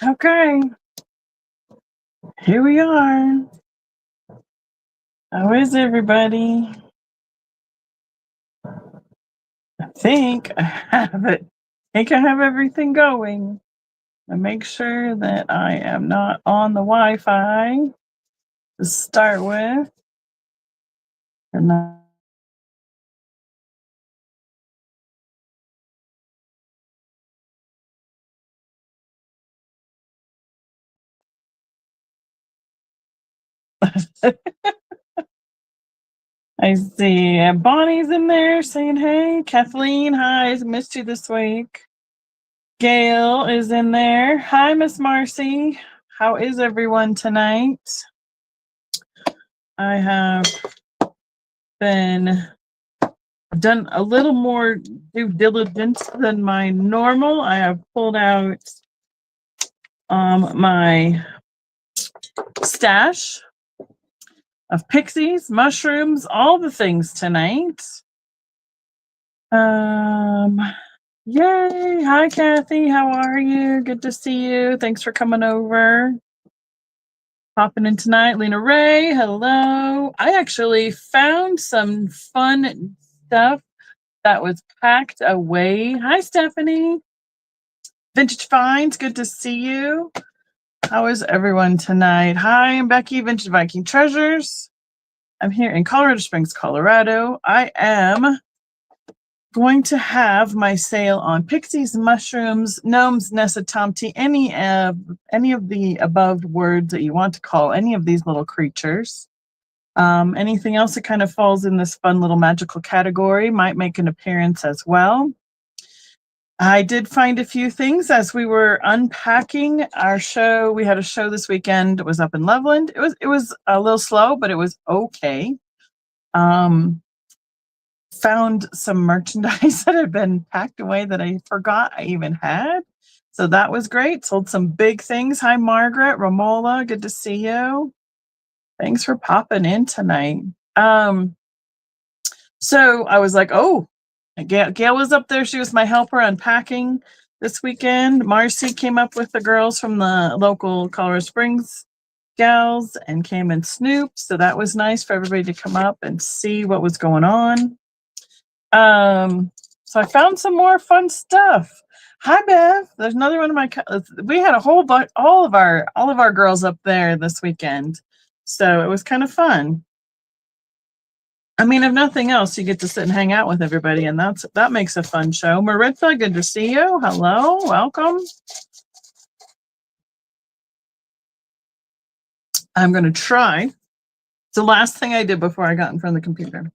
Okay, here we are. How is everybody? I think I have everything going. I make sure that I am not on the Wi-Fi to start with. And I see Bonnie's in there saying hey. Kathleen, hi, I missed you this week. Gail is in there. Hi, Miss Marcy. How is everyone tonight? I have been done a little more due diligence than my normal. I have pulled out my stash of pixies, mushrooms, all the things tonight. Yay! Hi, Kathy. How are you? Good to see you. Thanks for coming over. Popping in tonight. Lena Ray, hello. I actually found some fun stuff that was packed away. Hi, Stephanie. Vintage Finds, good to see you. How is everyone tonight? Hi, I'm Becky, Vintage Viking Treasures. I'm here in Colorado Springs, Colorado. I am going to have my sale on pixies, mushrooms, gnomes, Nessa Tomty, any of the above words that you want to call any of these little creatures. Anything else that kind of falls in this fun little magical category might make an appearance as well. I did find a few things as we were unpacking our show. We had a show this weekend. It was up in Loveland. It was a little slow, but it was okay. Found some merchandise that had been packed away that I forgot I even had. So that was great. Sold some big things. Hi, Margaret, Romola. Good to see you. Thanks for popping in tonight. So I was like, oh, Gail was up there. She was my helper unpacking this weekend. Marcy came up with the girls from the local Colorado Springs gals and came and snooped. So that was nice for everybody to come up and see what was going on. So I found some more fun stuff. Hi, Bev. There's another one of my. We had a whole bunch, all of our girls up there this weekend, so it was kind of fun. I mean, if nothing else, you get to sit and hang out with everybody, and that makes a fun show. Maritza, good to see you. Hello, welcome. I'm going to try. It's the last thing I did before I got in front of the computer.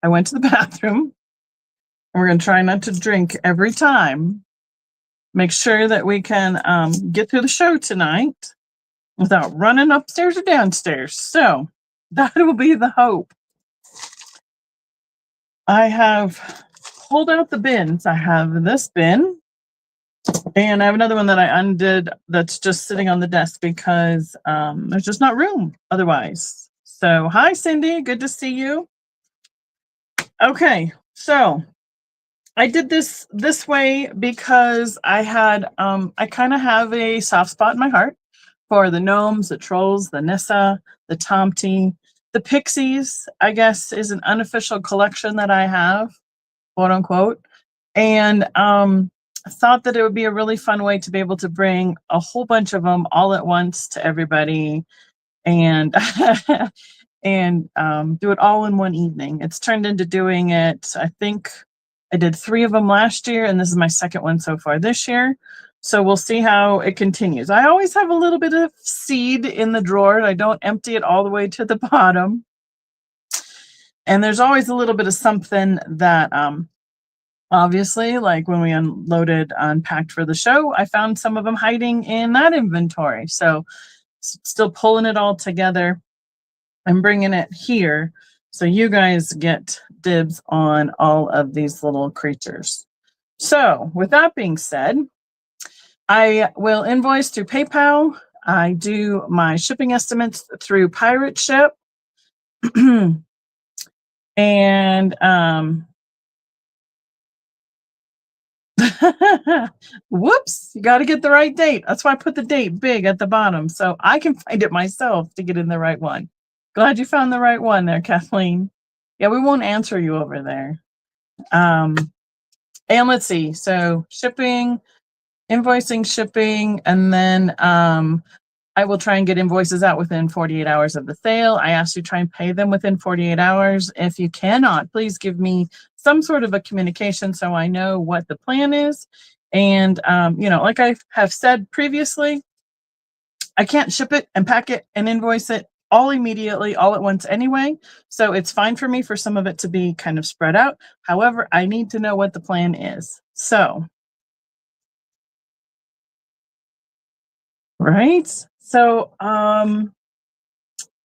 I went to the bathroom, and we're going to try not to drink every time. Make sure that we can get through the show tonight without running upstairs or downstairs. So that will be the hope. I have pulled out the bins. I have this bin, and I have another one that I undid that's just sitting on the desk because there's just not room otherwise. So hi, Cindy. Good to see you. Okay, so I did this way because I had I kind of have a soft spot in my heart for the gnomes, the trolls, the Nissa, the Tomty, the Pixies, I guess, is an unofficial collection that I have, quote unquote. And I thought that it would be a really fun way to be able to bring a whole bunch of them all at once to everybody and and do it all in one evening. It's turned into doing it, I think I did 3 of them last year, and this is my second one so far this year. So we'll see how it continues. I always have a little bit of seed in the drawer. I don't empty it all the way to the bottom. And there's always a little bit of something that, obviously, like when we unpacked for the show, I found some of them hiding in that inventory. So still pulling it all together and bringing it here. So you guys get dibs on all of these little creatures. So with that being said, I will invoice through PayPal. I do my shipping estimates through Pirate Ship. And Whoops, you got to get the right date. That's why I put the date big at the bottom so I can find it myself to get in the right one. Glad you found the right one there, Kathleen. Yeah, we won't answer you over there. And let's see. So shipping, invoicing, shipping, and then I will try and get invoices out within 48 hours of the sale. I ask you to try and pay them within 48 hours. If you cannot, please give me some sort of a communication so I know what the plan is. And, like I have said previously, I can't ship it and pack it and invoice it all immediately, all at once anyway. So it's fine for me for some of it to be kind of spread out. However, I need to know what the plan is. So, right? So,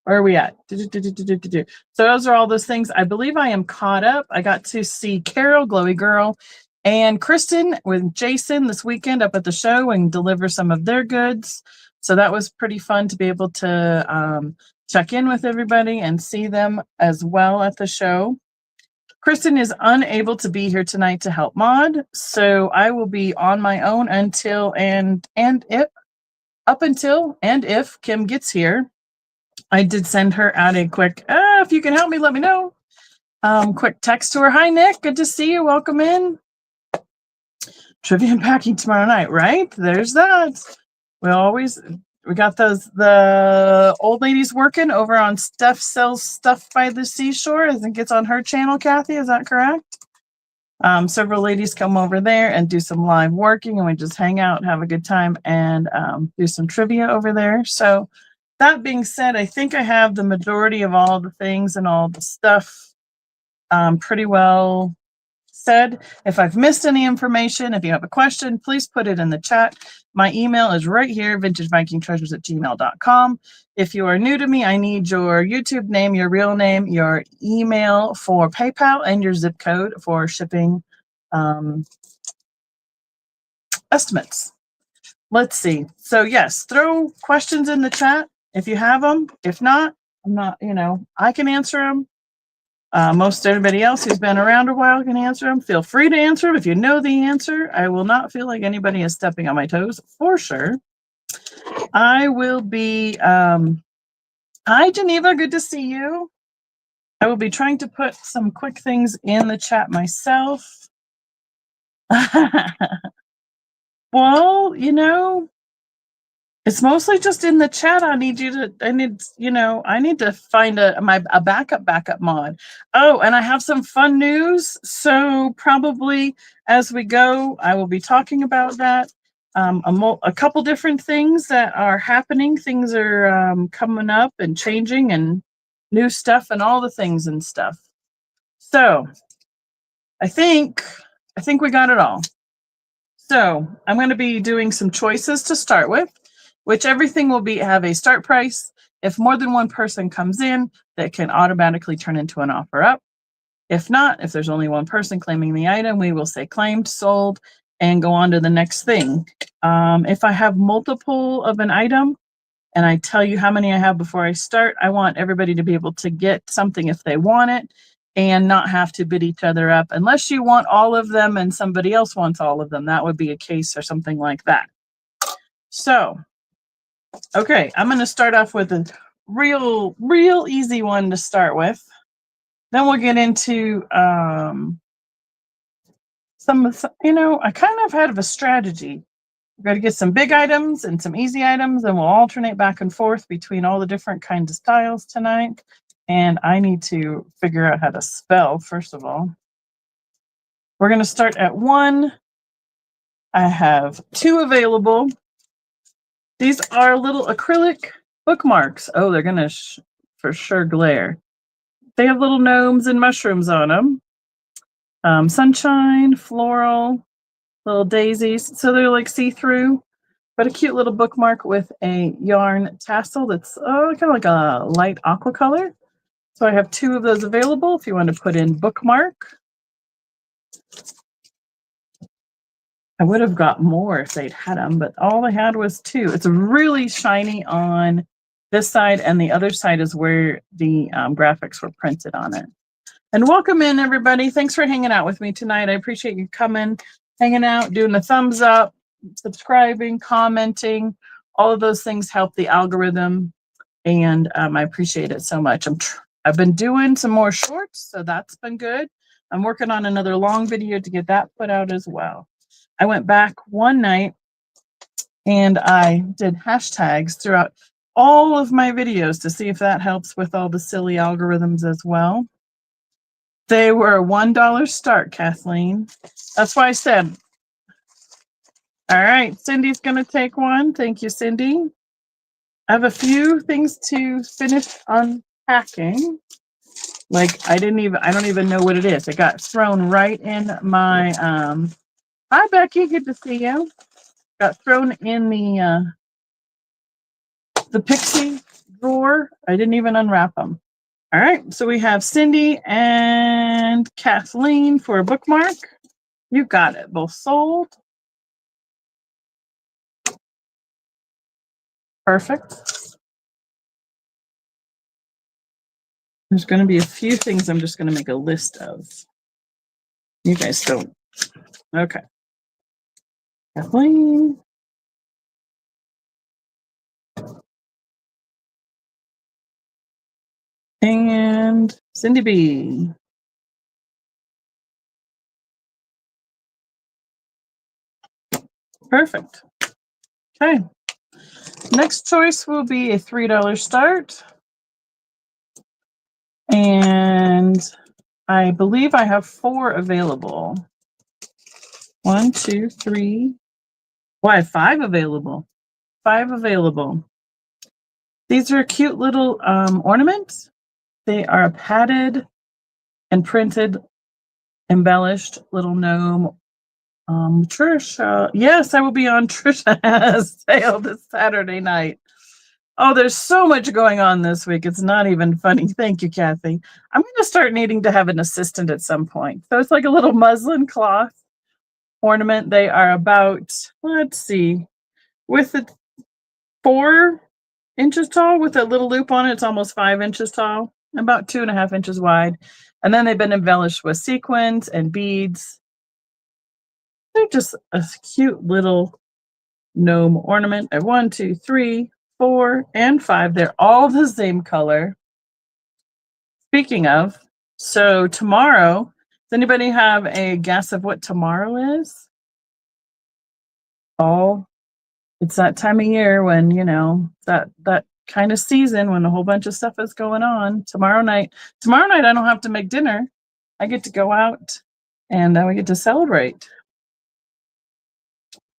where are we at? So those are all those things. I believe I am caught up. I got to see Carol, Glowy Girl, and Kristen with Jason this weekend up at the show and deliver some of their goods. So that was pretty fun to be able to check in with everybody and see them as well at the show. Kristen is unable to be here tonight to help mod, so I will be on my own until and if Kim gets here. I did send her out a quick, if you can help me, let me know. Quick text to her. Hi, Nick. Good to see you. Welcome in. Trivia and packing tomorrow night, right? There's that. We got the old ladies working over on Steph Sells Stuff by the Seashore. I think it's on her channel, Kathy. Is that correct? Several ladies come over there and do some live working, and we just hang out, have a good time, and do some trivia over there. So that being said, I think I have the majority of all the things and all the stuff pretty well said. If I've missed any information, if you have a question, please put it in the chat. My email is right here, vintagevikingtreasures@gmail.com. If you are new to me, I need your YouTube name, your real name, your email for PayPal, and your zip code for shipping estimates. Let's see. So yes, throw questions in the chat if you have them. If not, I'm not, I can answer them. Most everybody else who's been around a while can answer them. Feel free to answer them if you know the answer. I will not feel like anybody is stepping on my toes for sure. I will be, hi Geneva, good to see you. I will be trying to put some quick things in the chat myself. Well, it's mostly just in the chat. I need to find a backup mod. Oh, and I have some fun news. So probably as we go, I will be talking about that. A couple different things that are happening. Things are coming up and changing and new stuff and all the things and stuff. So I think we got it all. So I'm going to be doing some choices to start with, which everything will have a start price. If more than one person comes in, that can automatically turn into an offer up. If not, if there's only one person claiming the item, we will say claimed, sold, and go on to the next thing. If I have multiple of an item and I tell you how many I have before I start, I want everybody to be able to get something if they want it and not have to bid each other up unless you want all of them and somebody else wants all of them. That would be a case or something like that. So, okay, I'm going to start off with a real easy one to start with. Then we'll get into I kind of have a strategy. We're going to get some big items and some easy items, and we'll alternate back and forth between all the different kinds of styles tonight. And I need to figure out how to spell, first of all. We're going to start at 1. I have 2 available. These are little acrylic bookmarks. Oh, they're going to for sure glare. They have little gnomes and mushrooms on them. Sunshine, floral, little daisies. So they're like see-through, but a cute little bookmark with a yarn tassel that's kind of like a light aqua color. So I have 2 of those available if you want to put in bookmark. I would have got more if they'd had them, but all I had was 2. It's really shiny on this side, and the other side is where the graphics were printed on it. And welcome in, everybody. Thanks for hanging out with me tonight. I appreciate you coming. hanging out, doing the thumbs up, subscribing, commenting. All of those things help the algorithm, and I appreciate it so much. I've been doing some more shorts, so that's been good. I'm working on another long video to get that put out as well. I went back one night and I did hashtags throughout all of my videos to see if that helps with all the silly algorithms as well. They were a $1 start, Kathleen. That's why I said, all right, Cindy's going to take one. Thank you, Cindy. I have a few things to finish unpacking. Like I don't even know what it is. It got thrown right in my, hi Becky, good to see you. Got thrown in the Pixie drawer. I didn't even unwrap them. All right, so we have Cindy and Kathleen for a bookmark. You got it, both sold. Perfect. There's going to be a few things I'm just going to make a list of. You guys don't. Okay. Kathleen. And Cindy B. Perfect. Okay. Next choice will be a $3 start. And I believe I have 4 available. 1, 2, 3. Well, I have 5 available. 5 available. These are cute little ornaments. They are padded and printed, embellished little gnome. Trisha, yes, I will be on Trisha's sale this Saturday night. Oh, there's so much going on this week. It's not even funny. Thank you, Kathy. I'm going to start needing to have an assistant at some point. So it's like a little muslin cloth ornament. They are about, let's see, with it 4 inches tall with a little loop on it. It's almost 5 inches tall, about 2.5 inches wide. And then they've been embellished with sequins and beads. They're just a cute little gnome ornament. I have 1, 2, 3, 4, and 5. They're all the same color. Speaking of, so tomorrow, does anybody have a guess of what tomorrow is? Oh, it's that time of year when, you know, that kind of season when a whole bunch of stuff is going on. Tomorrow night, I don't have to make dinner. I get to go out and we get to celebrate.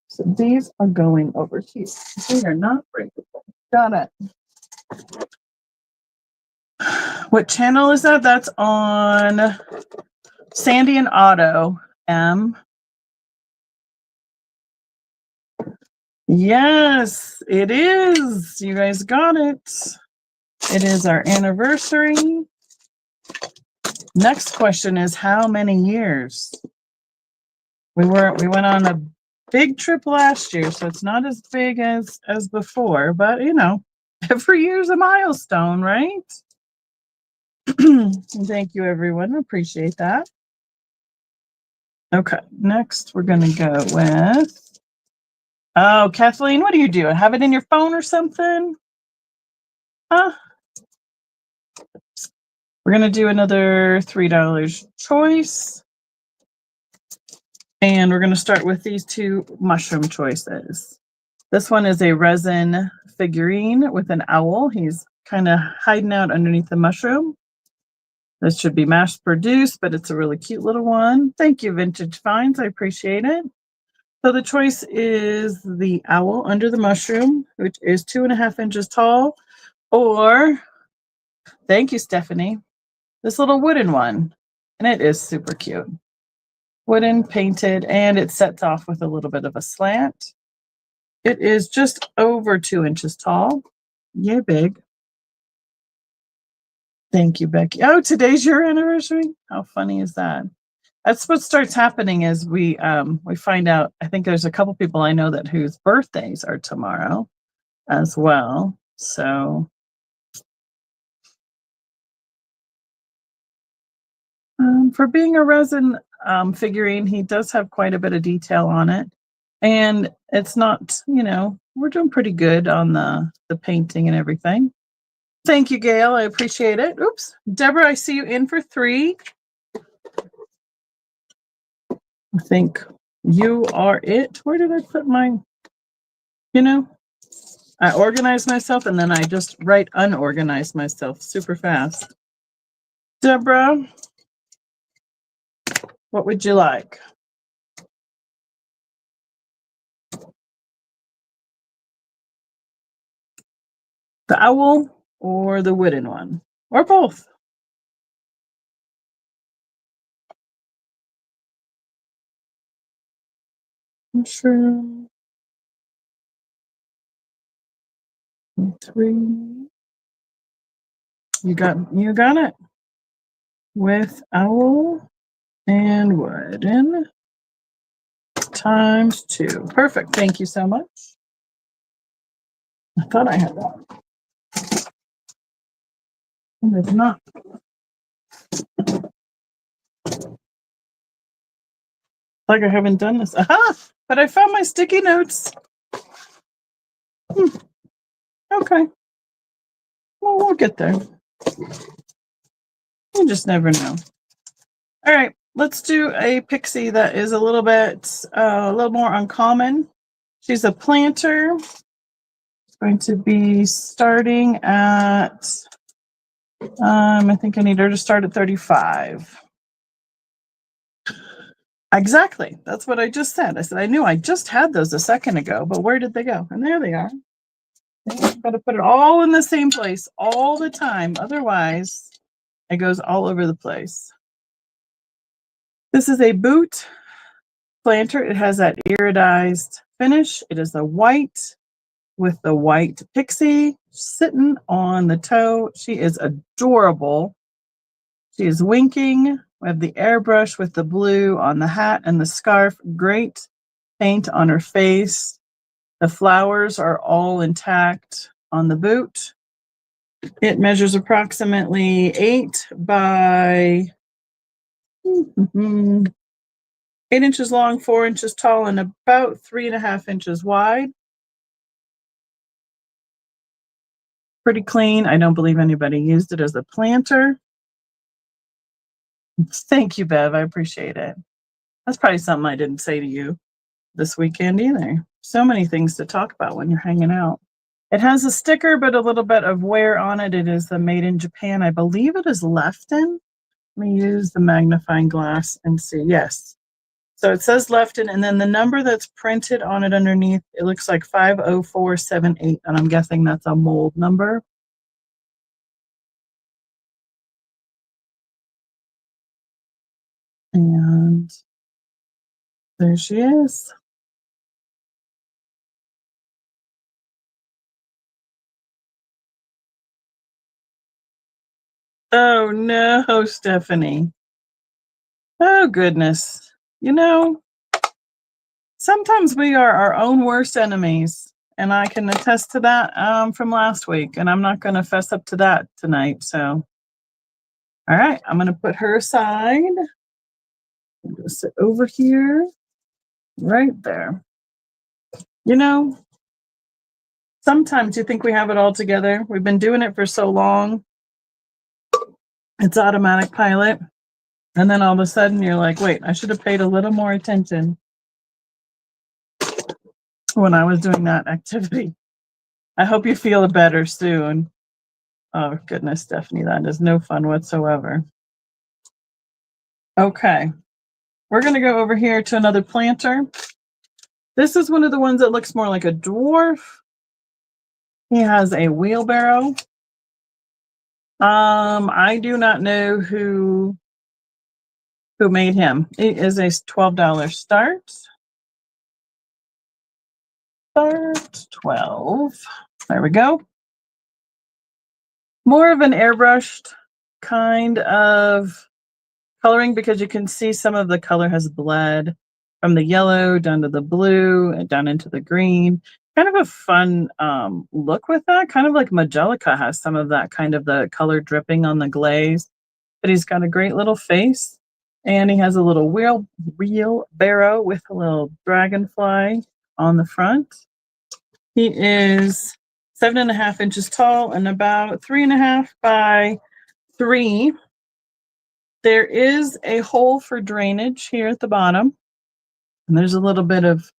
So these are going over here. They are not breakable. Got it. What channel is that? That's on Sandy and Otto M. Yes, it is. You guys got it. It is our anniversary. Next question is how many years? We went on a big trip last year, so it's not as big as before, but you know, every year's a milestone, right? Thank you, everyone. Appreciate that. Okay, next we're gonna go with, oh, Kathleen, what are you doing? Have it in your phone or something? Huh? We're gonna do another $3 choice. And we're gonna start with these 2 mushroom choices. This one is a resin figurine with an owl. He's kind of hiding out underneath the mushroom. This should be mass produced, but it's a really cute little one. Thank you, Vintage Finds. I appreciate it. So the choice is the owl under the mushroom, which is 2.5 inches tall, or, thank you, Stephanie, this little wooden one. And it is super cute. Wooden, painted, and it sets off with a little bit of a slant. It is just over 2 inches tall. Yay big. Thank you, Becky. Oh, today's your anniversary? How funny is that? That's what starts happening is we find out, I think there's a couple people I know that whose birthdays are tomorrow as well. So for being a resin figurine. He does have quite a bit of detail on it. And it's not, we're doing pretty good on the painting and everything. Thank you, Gail. I appreciate it. Oops. Deborah, I see you in for 3. I think you are it. Where did I put my, I organize myself and then I just unorganize myself super fast. Deborah, what would you like? The owl or the wooden one? Or both? I'm sure. 3. You got it. With owl and wooden times 2. Perfect. Thank you so much. I thought I had that. And it's not. Like I haven't done this. Aha! But I found my sticky notes. Okay. Well, we'll get there. You just never know. All right. Let's do a pixie that is a little more uncommon. She's a planter. It's going to be starting at, I think I need her to start at 35. Exactly. That's what I just said. I said, I knew I just had those a second ago, but where did they go? And there they are. I've got to put it all in the same place all the time. Otherwise, it goes all over the place. This is a boot planter. It has that iridized finish. It is a white with the white pixie sitting on the toe. She is adorable. She is winking. We have the airbrush with the blue on the hat and the scarf. Great paint on her face. The flowers are all intact on the boot. It measures approximately 8 by 8 inches long, 4 inches tall, and about 3.5 inches wide. Pretty clean. I don't believe anybody used it as a planter. Thank you, Bev. I appreciate it. That's probably something I didn't say to you this weekend either. So many things to talk about when you're hanging out. It has a sticker, but a little bit of wear on it. It is the Made in Japan. I believe it is Lefton. Let me use the magnifying glass and see. Yes. So it says Lefton, and then the number that's printed on it underneath, it looks like 50478, and I'm guessing that's a mold number. And there she is. Oh no, Stephanie. Oh goodness. Sometimes we are our own worst enemies, and I can attest to that from last week, and I'm not going to fess up to that tonight. So, all right, I'm going to put her aside. I'm going to sit over here, right there. Sometimes you think we have it all together. We've been doing it for so long. It's automatic pilot. And then all of a sudden you're like, wait, I should have paid a little more attention when I was doing that activity. I hope you feel better soon. Oh, goodness, Stephanie, that is no fun whatsoever. Okay, we're going to go over here to another planter. This is one of the ones that looks more like a dwarf. He has a wheelbarrow. I do not know who made him. It is a $12 start. Start 12. There we go. More of an airbrushed kind of coloring because you can see some of the color has bled from the yellow down to the blue and down into the green. Kind of a fun look with that. Kind of like Majelica has some of that kind of the color dripping on the glaze. But he's got a great little face. And he has a little wheelbarrow with a little dragonfly on the front. He is 7.5 inches tall and about 3.5 by 3. There is a hole for drainage here at the bottom. And there's a little bit of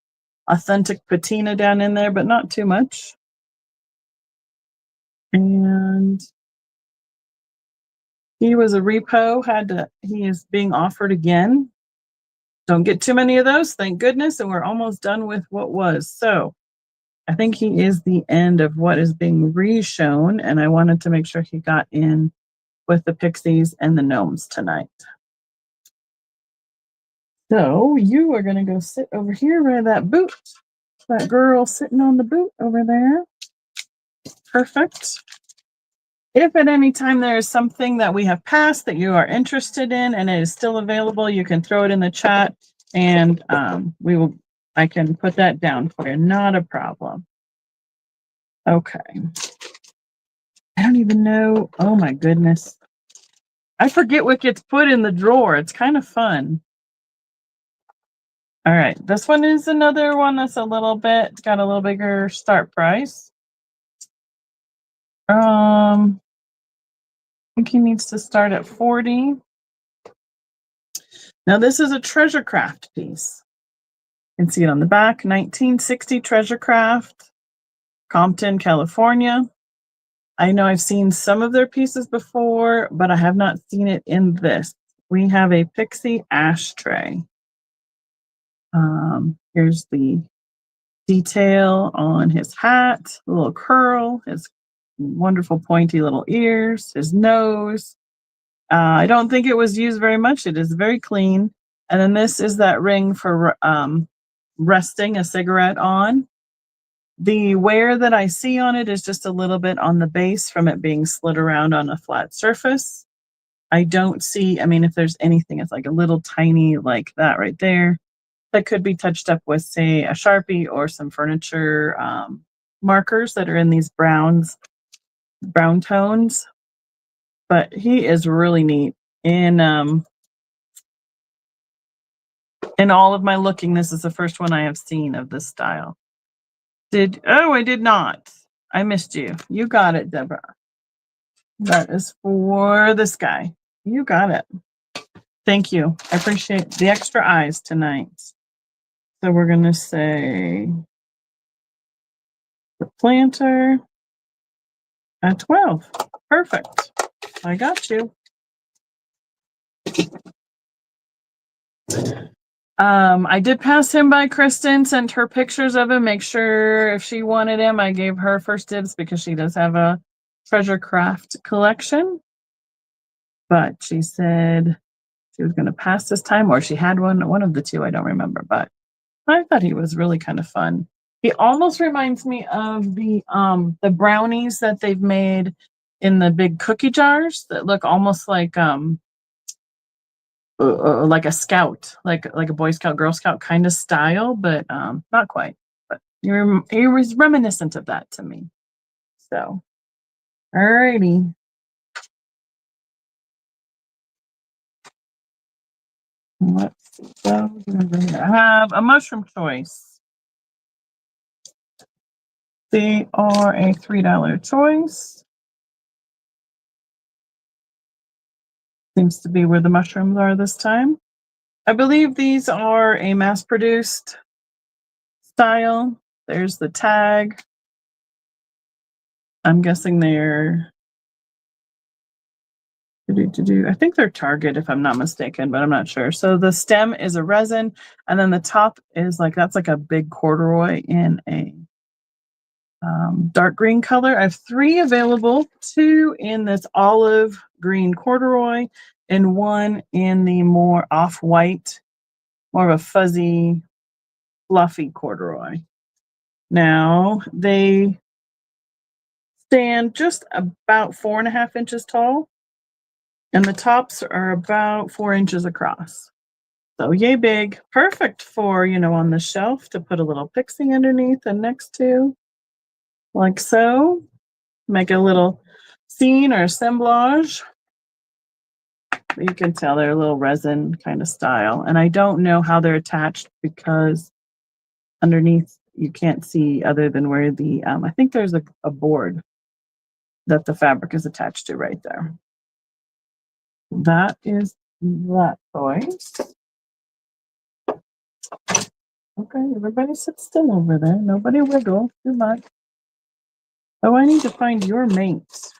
authentic patina down in there, but not too much. And he was a repo, he is being offered again. Don't get too many of those, thank goodness, and we're almost done with what was. So I think he is the end of what is being re-shown, and I wanted to make sure he got in with the Pixies and the Gnomes tonight. So you are going to go sit over here by that boot. That girl sitting on the boot over there. Perfect. If at any time there is something that we have passed that you are interested in and it is still available, you can throw it in the chat and I can put that down for you. Not a problem. Okay. I don't even know. Oh my goodness. I forget what gets put in the drawer. It's kind of fun. All right. This one is another one that's got a little bigger start price. I think he needs to start at 40. Now this is a treasure craft piece. You can see it on the back, 1960 treasure craft, Compton, California. I know I've seen some of their pieces before, but I have not seen it in this. We have a Pixie ashtray. Here's the detail on his hat, a little curl, his wonderful pointy little ears, his nose. I don't think it was used very much. It is very clean. And then this is that ring for resting a cigarette on. The wear that I see on it is just a little bit on the base from it being slid around on a flat surface. I don't see, if there's anything, it's like a little tiny like that right there that could be touched up with, say, a Sharpie or some furniture markers that are in these brown tones. But he is really neat. In all of my looking, this is the first one I have seen of this style. I did not. I missed you. You got it, Deborah. That is for this guy. You got it. Thank you. I appreciate the extra eyes tonight. So we're going to say the planter at 12. Perfect. I got you. I did pass him by Kristen, sent her pictures of him, make sure if she wanted him, I gave her first dibs because she does have a treasure craft collection. But she said she was going to pass this time, or she had one of the two, I don't remember, but I thought he was really kind of fun. He almost reminds me of the brownies that they've made in the big cookie jars that look almost like a scout, like a Boy Scout, Girl Scout kind of style, but not quite. But he was reminiscent of that to me. So, alrighty. Let's see. So I have a mushroom choice. They are a $3 choice. Seems to be where the mushrooms are this time. I believe these are a mass-produced style. There's the tag. I'm guessing they're I think they're Target, if I'm not mistaken, but I'm not sure. So the stem is a resin, and then the top is that's like a big corduroy in a dark green color. I have 3 available, 2 in this olive green corduroy, and 1 in the more off-white, more of a fuzzy, fluffy corduroy. Now, they stand just about 4.5 inches tall, and the tops are about 4 inches across. So yay big, perfect for, on the shelf to put a little pixie underneath and next to, like so. Make a little scene or assemblage. You can tell they're a little resin kind of style. And I don't know how they're attached because underneath you can't see other than where the, I think there's a board that the fabric is attached to right there. That is that toy. Okay, everybody sit still over there. Nobody wiggle too much. Oh, I need to find your mates.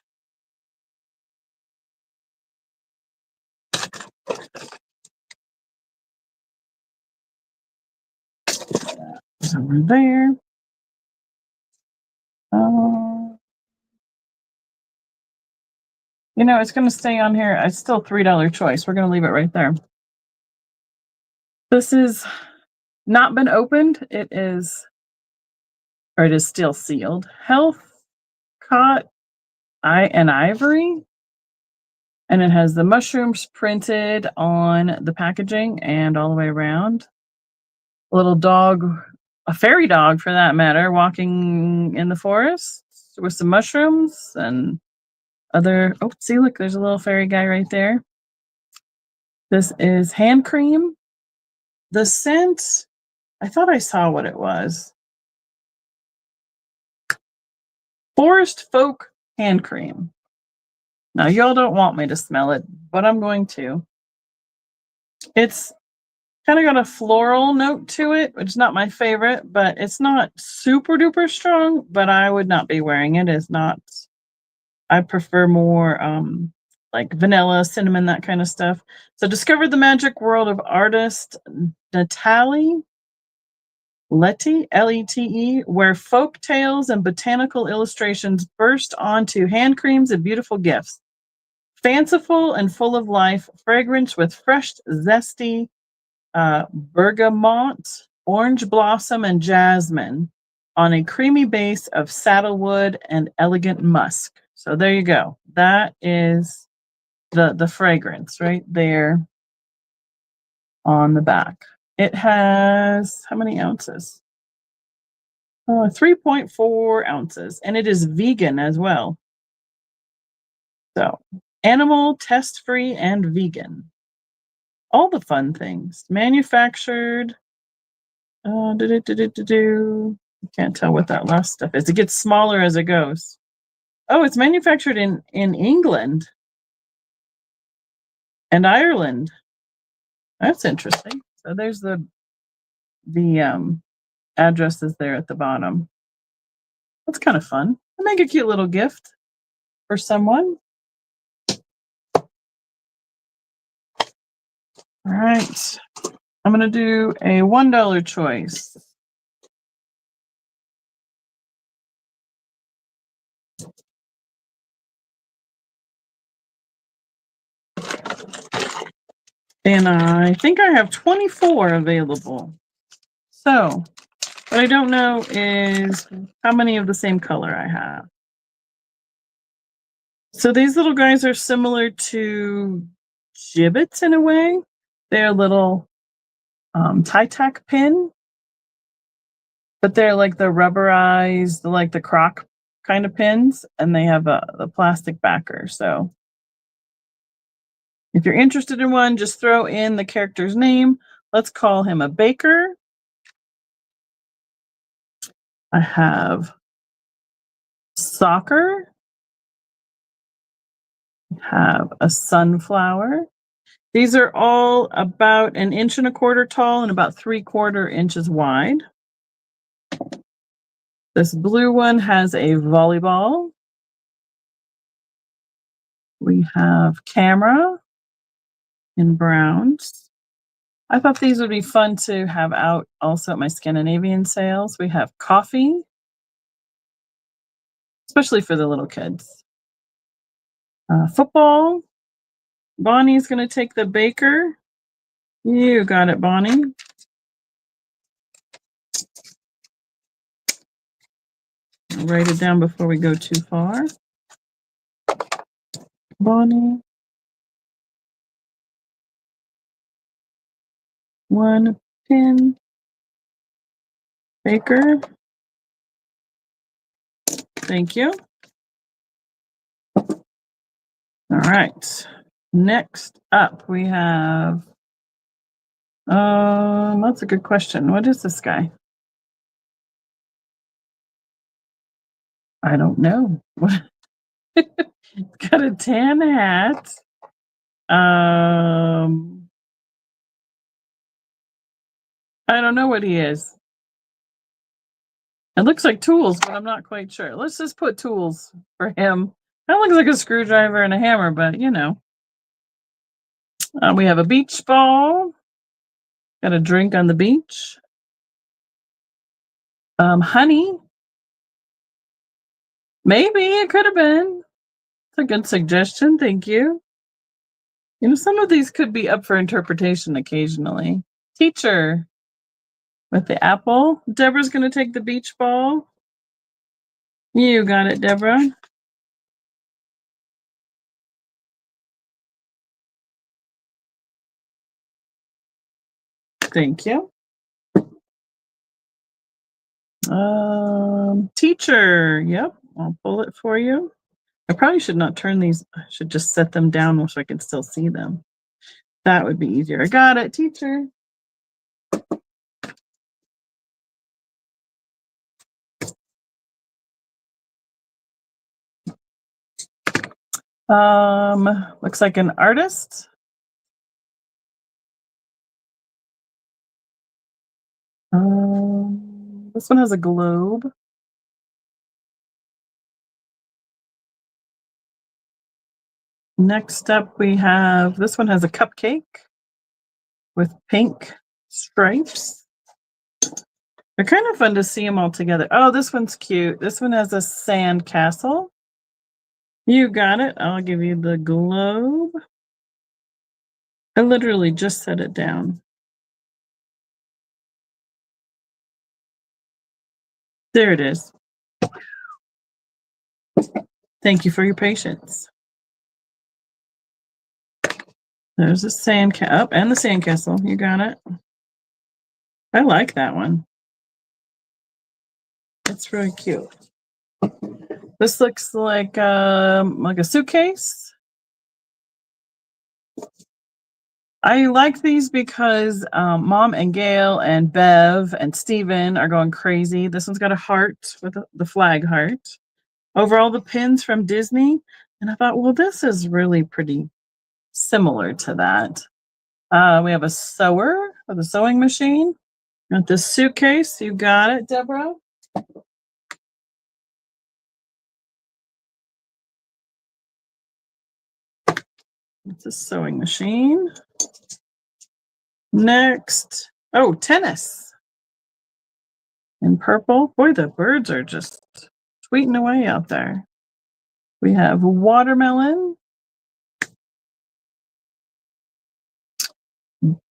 It's over there. You know, it's going to stay on here. It's still $3 choice. We're going to leave it right there. This is not been opened. It is still sealed. Health caught and ivory. And it has the mushrooms printed on the packaging and all the way around. A little dog, a fairy dog for that matter, walking in the forest with some mushrooms and other. Oh, see, look, there's a little fairy guy right there. This is hand cream. The scent, I thought I saw what it was. Forest Folk hand cream. Now, y'all don't want me to smell it, but I'm going to. It's kind of got a floral note to it, which is not my favorite, but it's not super duper strong, but I would not be wearing it. It's not, I prefer more like vanilla, cinnamon, that kind of stuff. So discover the magic world of artist Natalie Lete, Lete, where folk tales and botanical illustrations burst onto hand creams and beautiful gifts. Fanciful and full of life, fragrance with fresh, zesty bergamot, orange blossom, and jasmine on a creamy base of saddlewood and elegant musk. So there you go. That is the fragrance right there on the back. It has how many ounces? 3.4 ounces, and it is vegan as well. So animal, test-free, and vegan. All the fun things. Manufactured. I can't tell what that last stuff is. It gets smaller as it goes. Oh, it's manufactured in England and Ireland. That's interesting. So there's the addresses there at the bottom. That's kind of fun. I make a cute little gift for someone. All right. I'm going to do a $1 choice. And I think I have 24 available. So what I don't know is how many of the same color I have. So these little guys are similar to gibbets in a way. They're a little tie-tack pin, but they're like the rubberized, like the croc kind of pins, and they have a plastic backer. So if you're interested in one, just throw in the character's name. Let's call him a baker. I have soccer. I have a sunflower. These are all about 1.25 inches tall and about 3/4 inches wide. This blue one has a volleyball. We have camera in browns. I thought these would be fun to have out also at my Scandinavian sales. We have coffee, especially for the little kids. Football. Bonnie's going to take the baker. You got it, Bonnie. I'll write it down before we go too far. Bonnie. 1 pin. Baker. Thank you. All right. Next up, we have, that's a good question. What is this guy? I don't know. It's got a tan hat. I don't know what he is. It looks like tools, but I'm not quite sure. Let's just put tools for him. That looks like a screwdriver and a hammer, but you know. We have a beach ball. Got a drink on the beach. Honey. Maybe it could have been. It's a good suggestion. Thank you. You know, some of these could be up for interpretation occasionally. Teacher with the apple. Deborah's going to take the beach ball. You got it, Deborah. Thank you. Teacher. Yep, I'll pull it for you. I probably should not turn these. I should just set them down so I can still see them. That would be easier. I got it, teacher. Looks like an artist. This one has a globe. Next up, we have, this one has a cupcake with pink stripes. They're kind of fun to see them all together. Oh, this one's cute. This one has a sand castle. You got it. I'll give you the globe. I literally just set it down. There it is. Thank you for your patience. There's a sand and the sandcastle. You got it. I like that one. It's really cute. This looks like a suitcase. I like these because Mom and Gail and Bev and Steven are going crazy. This one's got a heart with the flag heart over all the pins from Disney. And I thought, well, this is really pretty similar to that. We have a sewer with a sewing machine. Got this suitcase. You got it, Deborah. It's a sewing machine. Next. Oh, tennis. In purple. Boy, the birds are just tweeting away out there. We have watermelon.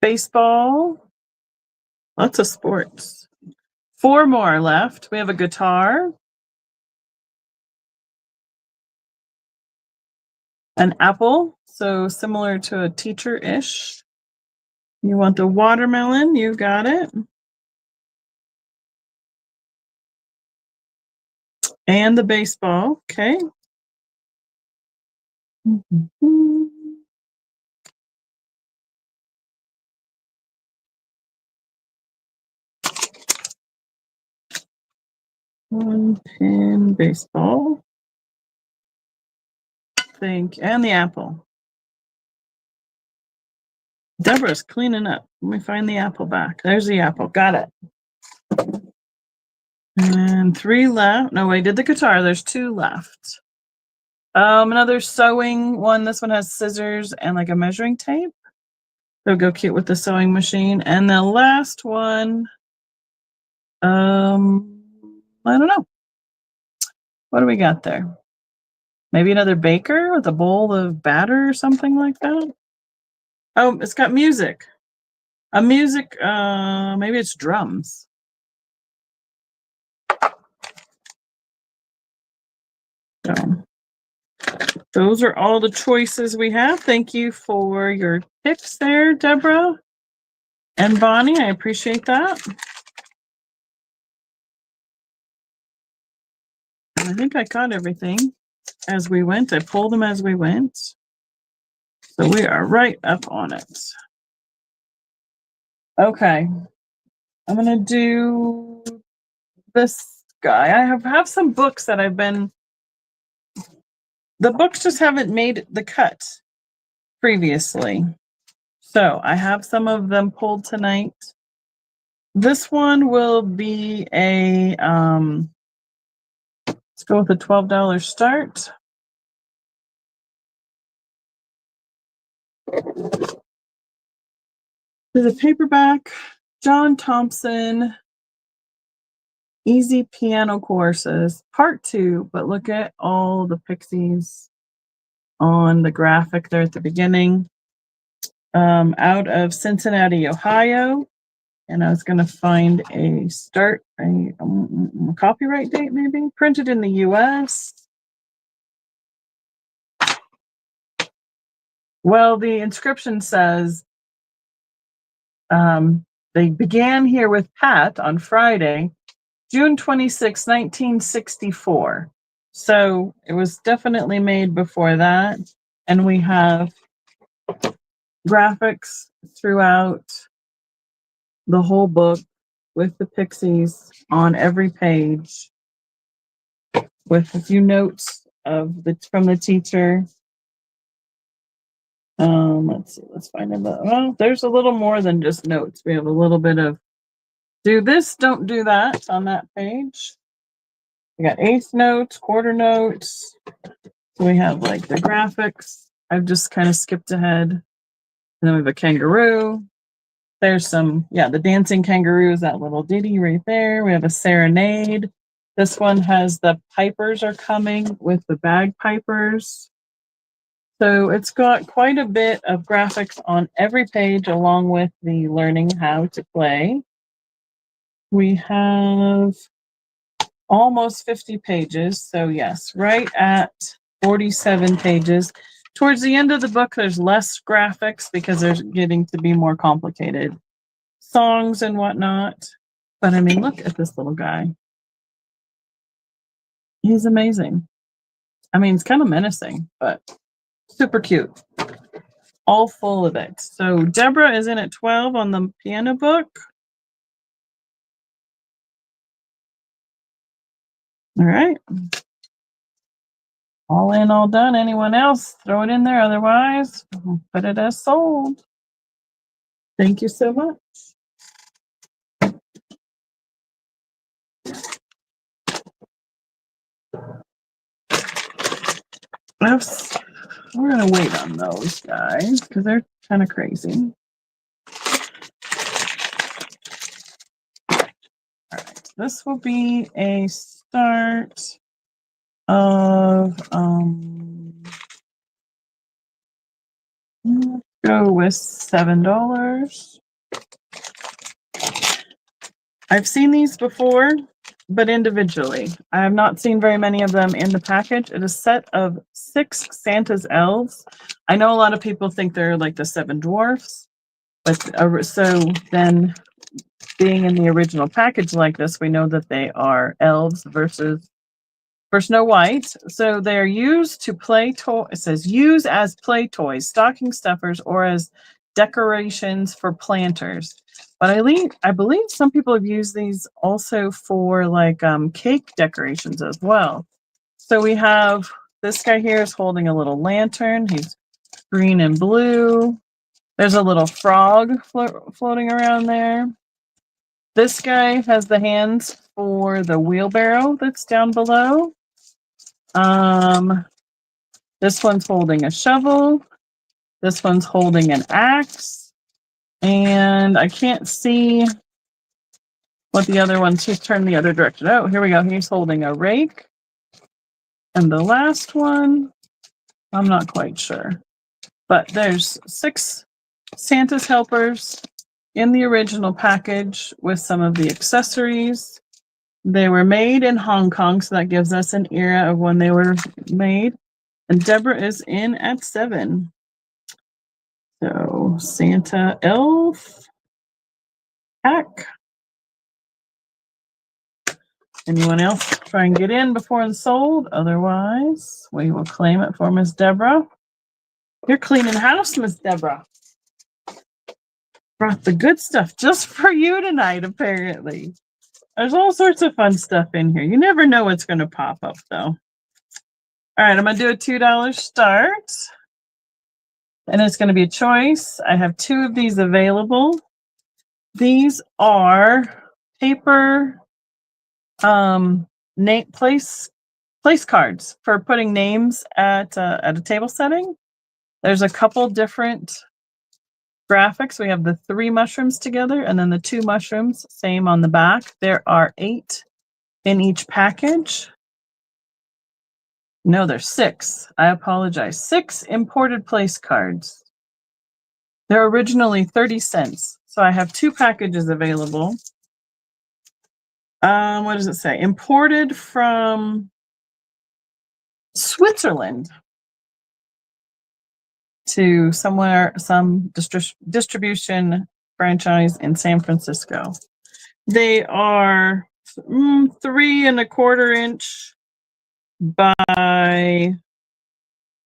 Baseball. Lots of sports. 4 more left. We have a guitar. An apple. So similar to a teacher-ish. You want the watermelon. You got it. And the baseball. Okay. One pin baseball. And the apple. Deborah's cleaning up. Let me find the apple back. There's the apple. Got it. And 3 left. No, I did the guitar. There's 2 left. Another sewing one. This one has scissors and like a measuring tape. It'll go cute with the sewing machine. And the last one, I don't know. What do we got there? Maybe another baker with a bowl of batter or something like that. Oh, it's got music. Maybe it's drums. So those are all the choices we have. Thank you for your picks there, Deborah and Bonnie. I appreciate that. I think I caught everything as we went. I pulled them as we went. So we are right up on it. Okay. I'm going to do this guy. I have some books that the books just haven't made the cut previously. So I have some of them pulled tonight. This one will be a, let's go with a $12 start. There's a paperback, John Thompson, Easy Piano Courses, Part 2, but look at all the Pixies on the graphic there at the beginning. Out of Cincinnati, Ohio. And I was going to find a copyright date, maybe printed in the US. Well, the inscription says they began here with Pat on Friday, June 26, 1964. So it was definitely made before that. And we have graphics throughout the whole book with the Pixies on every page with a few notes from the teacher. Let's see, let's find them. Well, there's a little more than just notes. We have a little bit of do this, don't do that on that page. We got eighth notes, quarter notes. So we have like the graphics. I've just kind of skipped ahead. And then we have a kangaroo. There's the dancing kangaroos, that little ditty right there. We have a serenade. This one has the pipers are coming with the bagpipers. So it's got quite a bit of graphics on every page along with the learning how to play. We have almost 50 pages. So yes, right at 47 pages. Towards the end of the book, there's less graphics because there's getting to be more complicated songs and whatnot. But I mean, look at this little guy. He's amazing. I mean, it's kind of menacing, but super cute. All full of it. So Deborah is in at 12 on the piano book. All right. All in, all done. Anyone else? Throw it in there. Otherwise, put it as sold. Thank you so much. We're going to wait on those guys because they're kind of crazy. All right. This will be a start of, let's go with $7. I've seen these before, but individually. I have not seen very many of them in the package. It is a set of 6 Santa's elves. I know a lot of people think they're like the 7 dwarfs, but so then being in the original package like this, we know that they are elves versus for Snow White. So they're used to play toy. It says use as play toys, stocking stuffers, or as decorations for planters. But I believe some people have used these also for like cake decorations as well. So we have this guy here is holding a little lantern. He's green and blue. There's a little frog floating around there. This guy has the hands for the wheelbarrow that's down below. This one's holding a shovel. This one's holding an axe. And I can't see what the other one's. He's turned the other direction. Oh, here we go. He's holding a rake. And the last one, I'm not quite sure. But there's 6 Santa's helpers in the original package with some of the accessories. They were made in Hong Kong, so that gives us an era of when they were made. And Deborah is in at 7. So Santa elf pack. Anyone else try and get in before it's sold? Otherwise, we will claim it for Miss Deborah. You're cleaning house, Miss Deborah. Brought the good stuff just for you tonight, apparently. There's all sorts of fun stuff in here. You never know what's going to pop up, though. All right, I'm going to do a $2 start. And it's going to be a choice. I have 2 of these available. These are paper place cards for putting names at a table setting. There's a couple different graphics. We have the 3 mushrooms together and then the 2 mushrooms, same on the back. There are 8 in each package. No, there's 6. I apologize. 6 imported place cards. They're originally 30 cents. So I have 2 packages available. What does it say? Imported from Switzerland to some distribution franchise in San Francisco. They are 3 1/4 inch by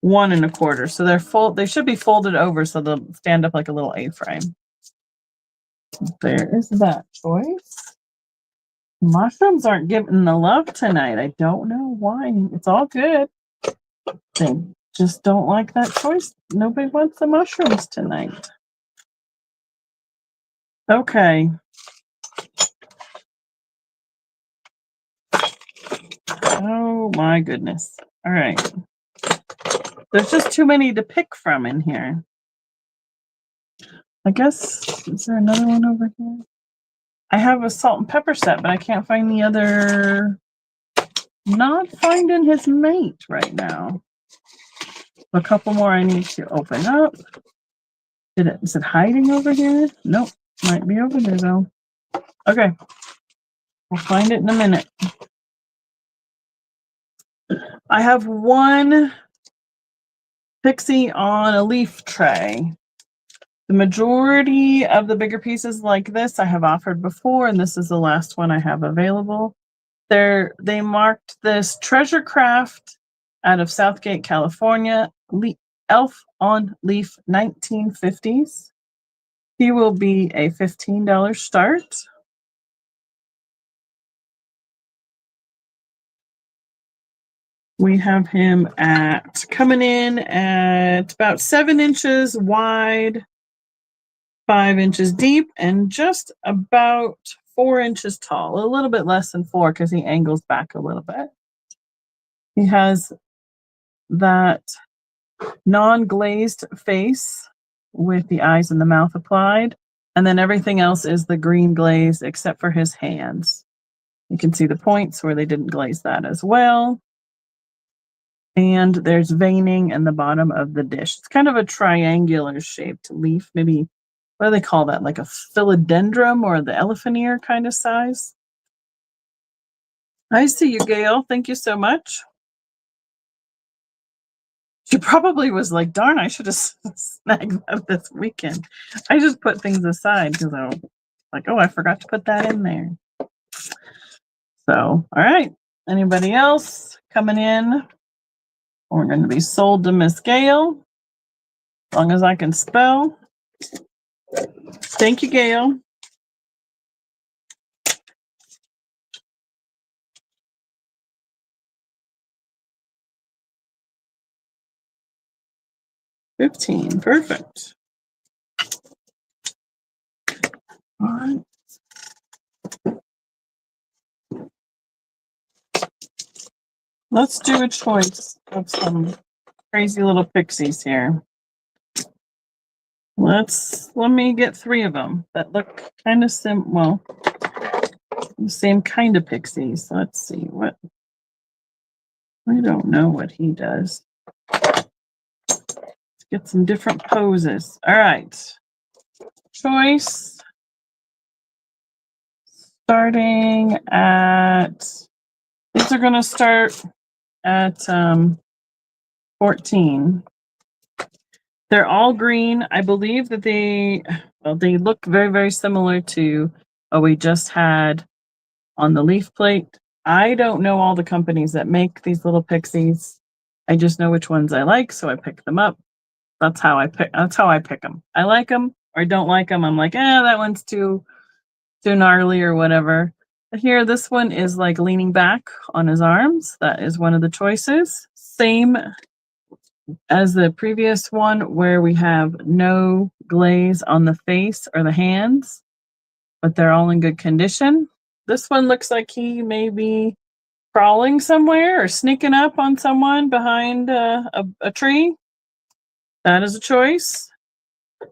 1 1/4. So they should be folded over so they'll stand up like a little A-frame. There is that choice. Mushrooms aren't getting the love tonight. I don't know why. It's all good. They just don't like that choice. Nobody wants the mushrooms tonight. Okay. Oh my goodness. All right. There's just too many to pick from in here. I guess, is there another one over here? I have a salt and pepper set, but I can't find the other. Not finding his mate right now. A couple more I need to open up. Is it hiding over here? Nope. Might be over there though. Okay. We'll find it in a minute. I have 1 Pixie on a leaf tray. The majority of the bigger pieces like this I have offered before, and this is the last one I have available. They marked this Treasure Craft out of Southgate, California, Elf on Leaf 1950s. He will be a $15 start. We have him coming in at about 7 inches wide, 5 inches deep, and just about 4 inches tall. A little bit less than 4 because he angles back a little bit. He has that non-glazed face with the eyes and the mouth applied, and then everything else is the green glaze except for his hands. You can see the points where they didn't glaze that as well. And there's veining in the bottom of the dish. It's kind of a triangular shaped leaf. Maybe, what do they call that? Like a philodendron or the elephant ear kind of size. I see you, Gail. Thank you so much. She probably was like, darn, I should have snagged that this weekend. I just put things aside because I was like, oh, I forgot to put that in there. So, all right. Anybody else coming in? We're going to be sold to Miss Gail, as long as I can spell. Thank you, Gail. $15, perfect. All right. Let's do a choice of some crazy little pixies here. Let me get 3 of them that look kind of the same kind of pixies. Let's see what. I don't know what he does. Let's get some different poses. All right. Choice. Starting at, these are going to start at 14. They're all green. I believe that they look very, very similar to what we just had on the leaf plate. I don't know all the companies that make these little pixies. I just know which ones I like, so I pick them up. That's how I pick. That's how I pick them. I like them or don't like them. I'm like, that one's too gnarly or whatever. But here, this one is like leaning back on his arms. That is one of the choices. Same as the previous one, where we have no glaze on the face or the hands, but they're all in good condition. This one looks like he may be crawling somewhere or sneaking up on someone behind a tree. That is a choice.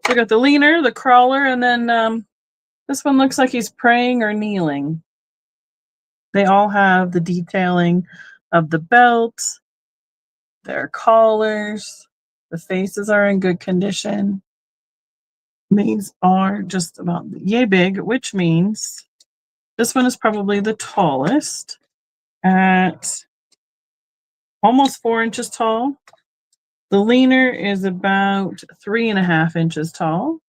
We got the leaner, the crawler, and then this one looks like he's praying or kneeling. They all have the detailing of the belt, their collars, the faces are in good condition. These are just about yay big, which means this one is probably the tallest at almost 4 inches tall. The leaner is about 3.5 inches tall.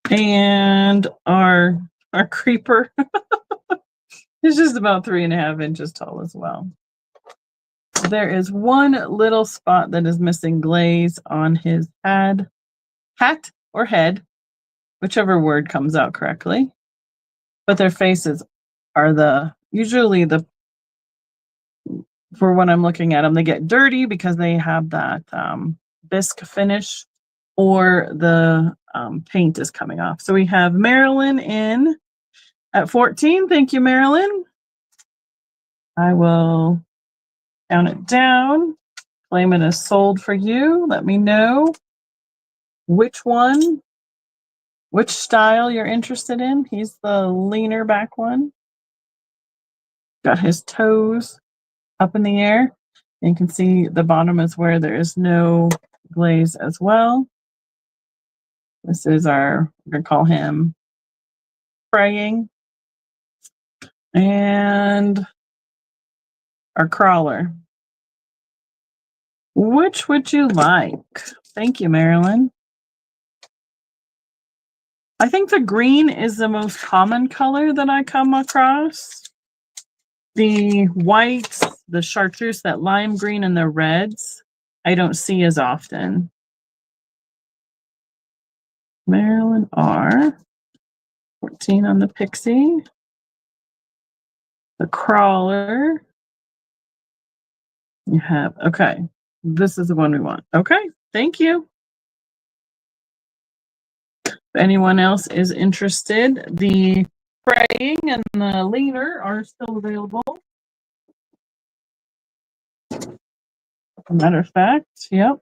And our creeper is just about 3.5 inches tall as well. There is one little spot that is missing glaze on his hat or head, whichever word comes out correctly. But their faces are usually for when I'm looking at them, they get dirty because they have that bisque finish, or the paint is coming off. So we have Marilyn in at 14. Thank you, Marilyn. I will count it down, claim it as sold for you. Let me know which style you're interested in. He's the leaner back one. Got his toes up in the air. And you can see the bottom is where there is no glaze as well. This is we're going to call him praying. And our crawler. Which would you like? Thank you, Marilyn. I think the green is the most common color that I come across. The whites, the chartreuse, that lime green, and the reds, I don't see as often. Marilyn R. 14 on the Pixie. The crawler. You have, okay. This is the one we want. Okay, thank you. If anyone else is interested, the praying and the leaner are still available. Matter of fact, yep.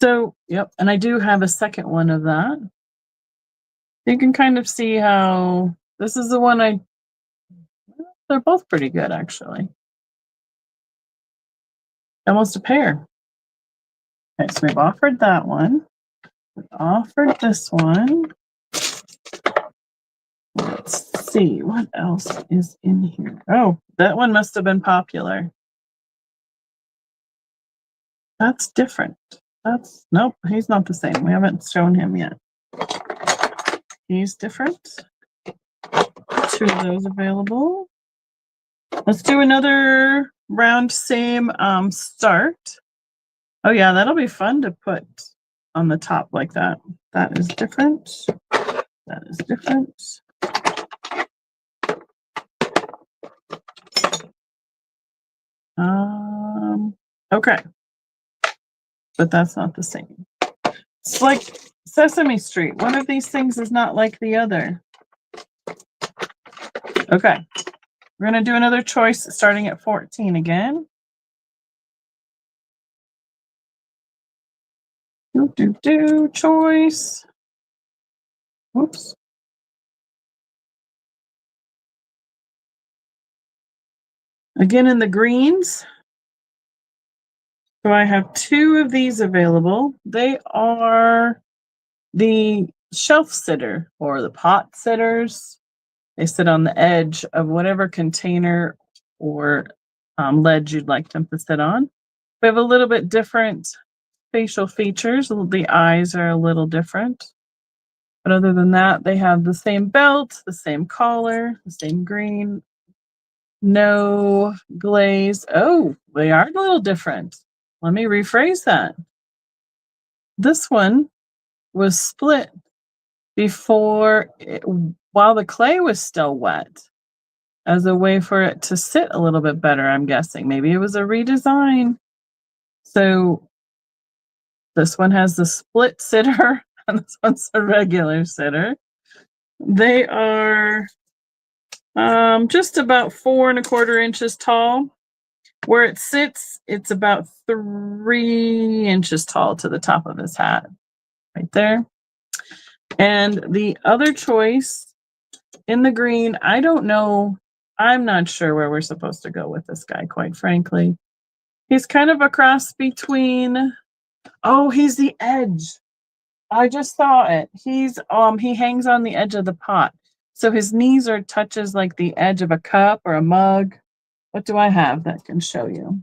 So, yep, and I do have a second one of that. You can kind of see how this is the one they're both pretty good, actually. Almost a pair. Okay, so we've offered that one. We've offered this one. Let's see, what else is in here? Oh, that one must have been popular. That's different. Nope, he's not the same. We haven't shown him yet. He's different. 2 of those available. Let's do another round, same start. Oh yeah, that'll be fun to put on the top like that. That is different. That is different. Okay. But that's not the same. It's like Sesame Street. One of these things is not like the other. Okay. We're going to do another choice starting at 14 again. Choice. Whoops. Again in the greens. So I have 2 of these available. They are the shelf sitter or the pot sitters. They sit on the edge of whatever container or ledge you'd like them to sit on. We have a little bit different facial features. The eyes are a little different. But other than that, they have the same belt, the same collar, the same green, no glaze. Oh, they are a little different. Let me rephrase that. this one was split while the clay was still wet, as a way for it to sit a little bit better, I'm guessing. Maybe it was a redesign. So this one has the split sitter, and this one's a regular sitter. They are just about 4¼ inches tall. Where it sits, it's about 3 inches tall to the top of his hat, right there. And the other choice in the green, I don't know. I'm not sure where we're supposed to go with this guy, quite frankly. He's kind of a cross between, oh, he's the edge. I just saw it. He hangs on the edge of the pot. So his knees are touches like the edge of a cup or a mug. What do I have that can show you?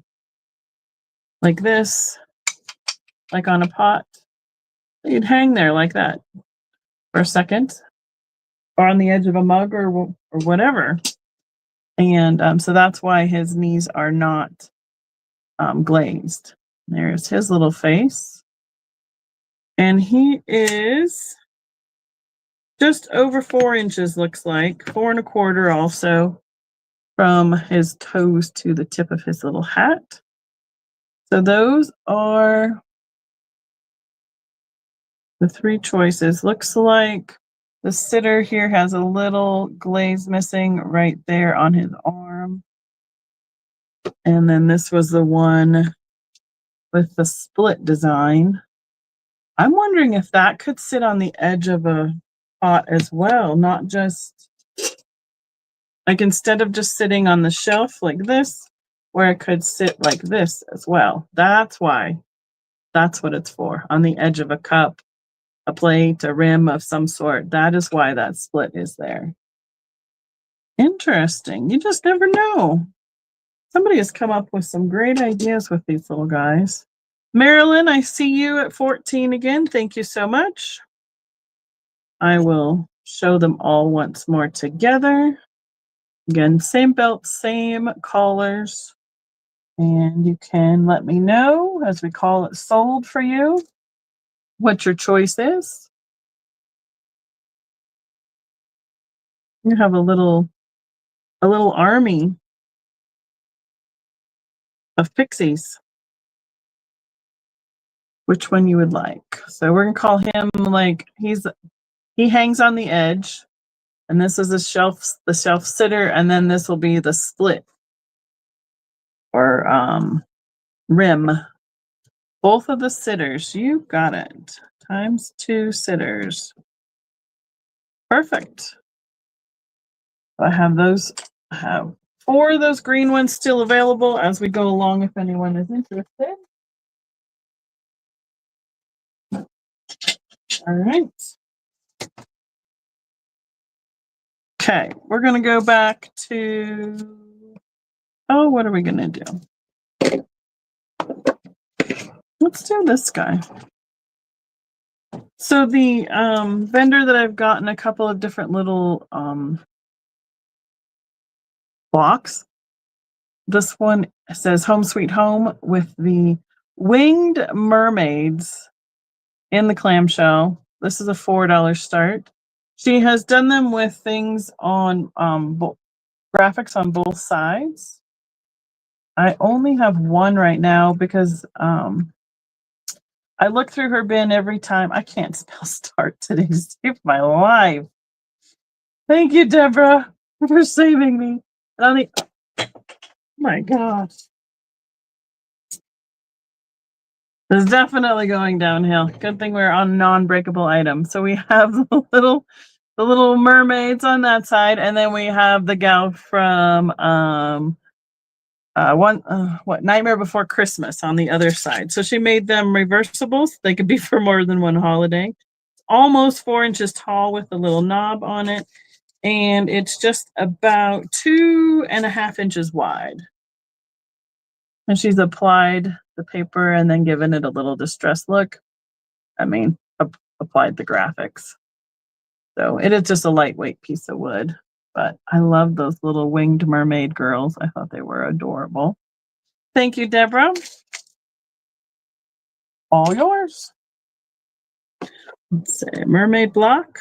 Like this, like on a pot. You'd hang there like that for a second, or on the edge of a mug or whatever. And so that's why his knees are not glazed. There's his little face. And he is just over 4 inches, looks like 4¼ also, from his toes to the tip of his little hat. So those are the 3 choices. Looks like the sitter here has a little glaze missing right there on his arm. And then this was the one with the split design. I'm wondering if that could sit on the edge of a pot as well, not just like instead of just sitting on the shelf like this, where it could sit like this as well. That's why. That's what it's for. On the edge of a cup, a plate, a rim of some sort. That is why that split is there. Interesting. You just never know. Somebody has come up with some great ideas with these little guys. Marilyn, I see you at 14 again. Thank you so much. I will show them all once more together. Again, same belt, same collars. And you can let me know as we call it sold for you what your choice is. You have a little army of pixies. Which one you would like? So we're gonna call him like he hangs on the edge, and this is the shelf sitter, and then this will be the split or rim. Both of the sitters, you got it. ×2 sitters. Perfect. I have those. I have 4 of those green ones still available as we go along if anyone is interested. All right. Okay, we're going to go back to, what are we going to do? Let's do this guy. So the vendor that I've gotten a couple of different little blocks. This one says Home Sweet Home with the winged mermaids in the clamshell. This is a $4 start. She has done them with things on graphics on both sides. I only have one right now because I look through her bin every time. I can't spell start today to save my life. Thank you, Deborah, for saving me. Oh my gosh. It's definitely going downhill. Good thing we're on non-breakable items. So we have the little mermaids on that side, and then we have the gal from Nightmare Before Christmas on the other side. So she made them reversibles. They could be for more than one holiday. Almost 4 inches tall with a little knob on it, and it's just about 2½ inches wide. And she's applied the paper and then given it a little distressed look. I mean, applied the graphics. So it is just a lightweight piece of wood. But I love those little winged mermaid girls. I thought they were adorable. Thank you, Deborah. All yours. Let's say mermaid block.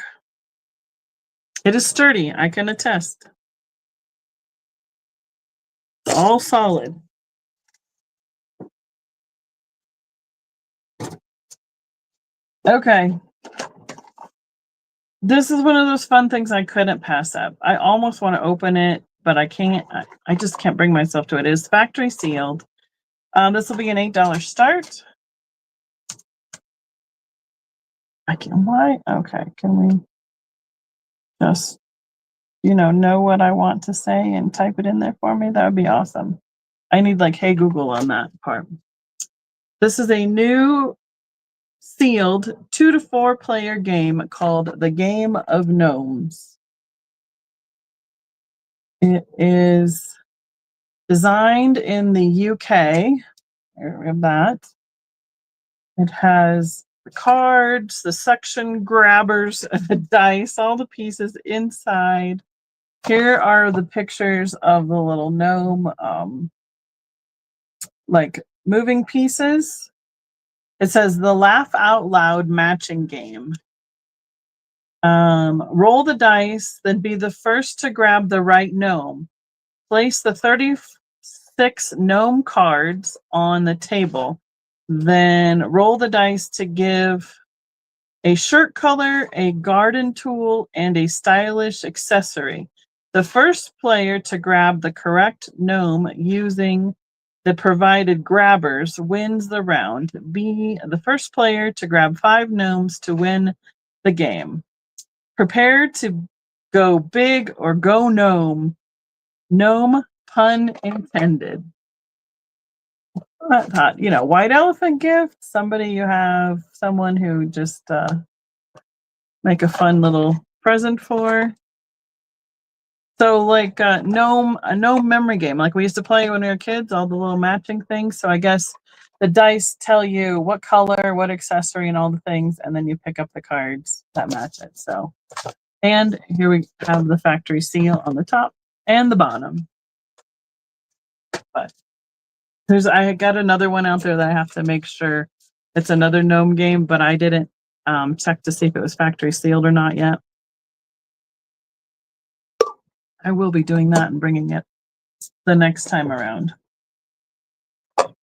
It is sturdy, I can attest. All solid. Okay. This is one of those fun things I couldn't pass up. I almost want to open it, but I can't. I just can't bring myself to it. It is factory sealed. This will be an $8 start. I can, why? Okay, can we just, know what I want to say and type it in there for me? That would be awesome. I need like, hey Google on that part. This is a new sealed 2 to 4 player game called The Game of Gnomes. It is designed in the UK. We have that. It has the cards, the suction grabbers, the dice, all the pieces inside. Here are the pictures of the little gnome, like moving pieces. It says the Laugh Out Loud matching game. Roll the dice, then be the first to grab the right gnome. Place the 36 gnome cards on the table. Then roll the dice to give a shirt color, a garden tool, and a stylish accessory. The first player to grab the correct gnome using the provided grabbers wins the round. Be the first player to grab 5 gnomes to win the game. Prepare to go big or go gnome. Gnome, pun intended. I thought, white elephant gift, somebody you have, someone who just make a fun little present for. So like a gnome memory game, like we used to play when we were kids, all the little matching things. So I guess the dice tell you what color, what accessory, and all the things, and then you pick up the cards that match it. So, and here we have the factory seal on the top and the bottom. But I got another one out there that I have to make sure it's another gnome game, but I didn't check to see if it was factory sealed or not yet. I will be doing that and bringing it the next time around. All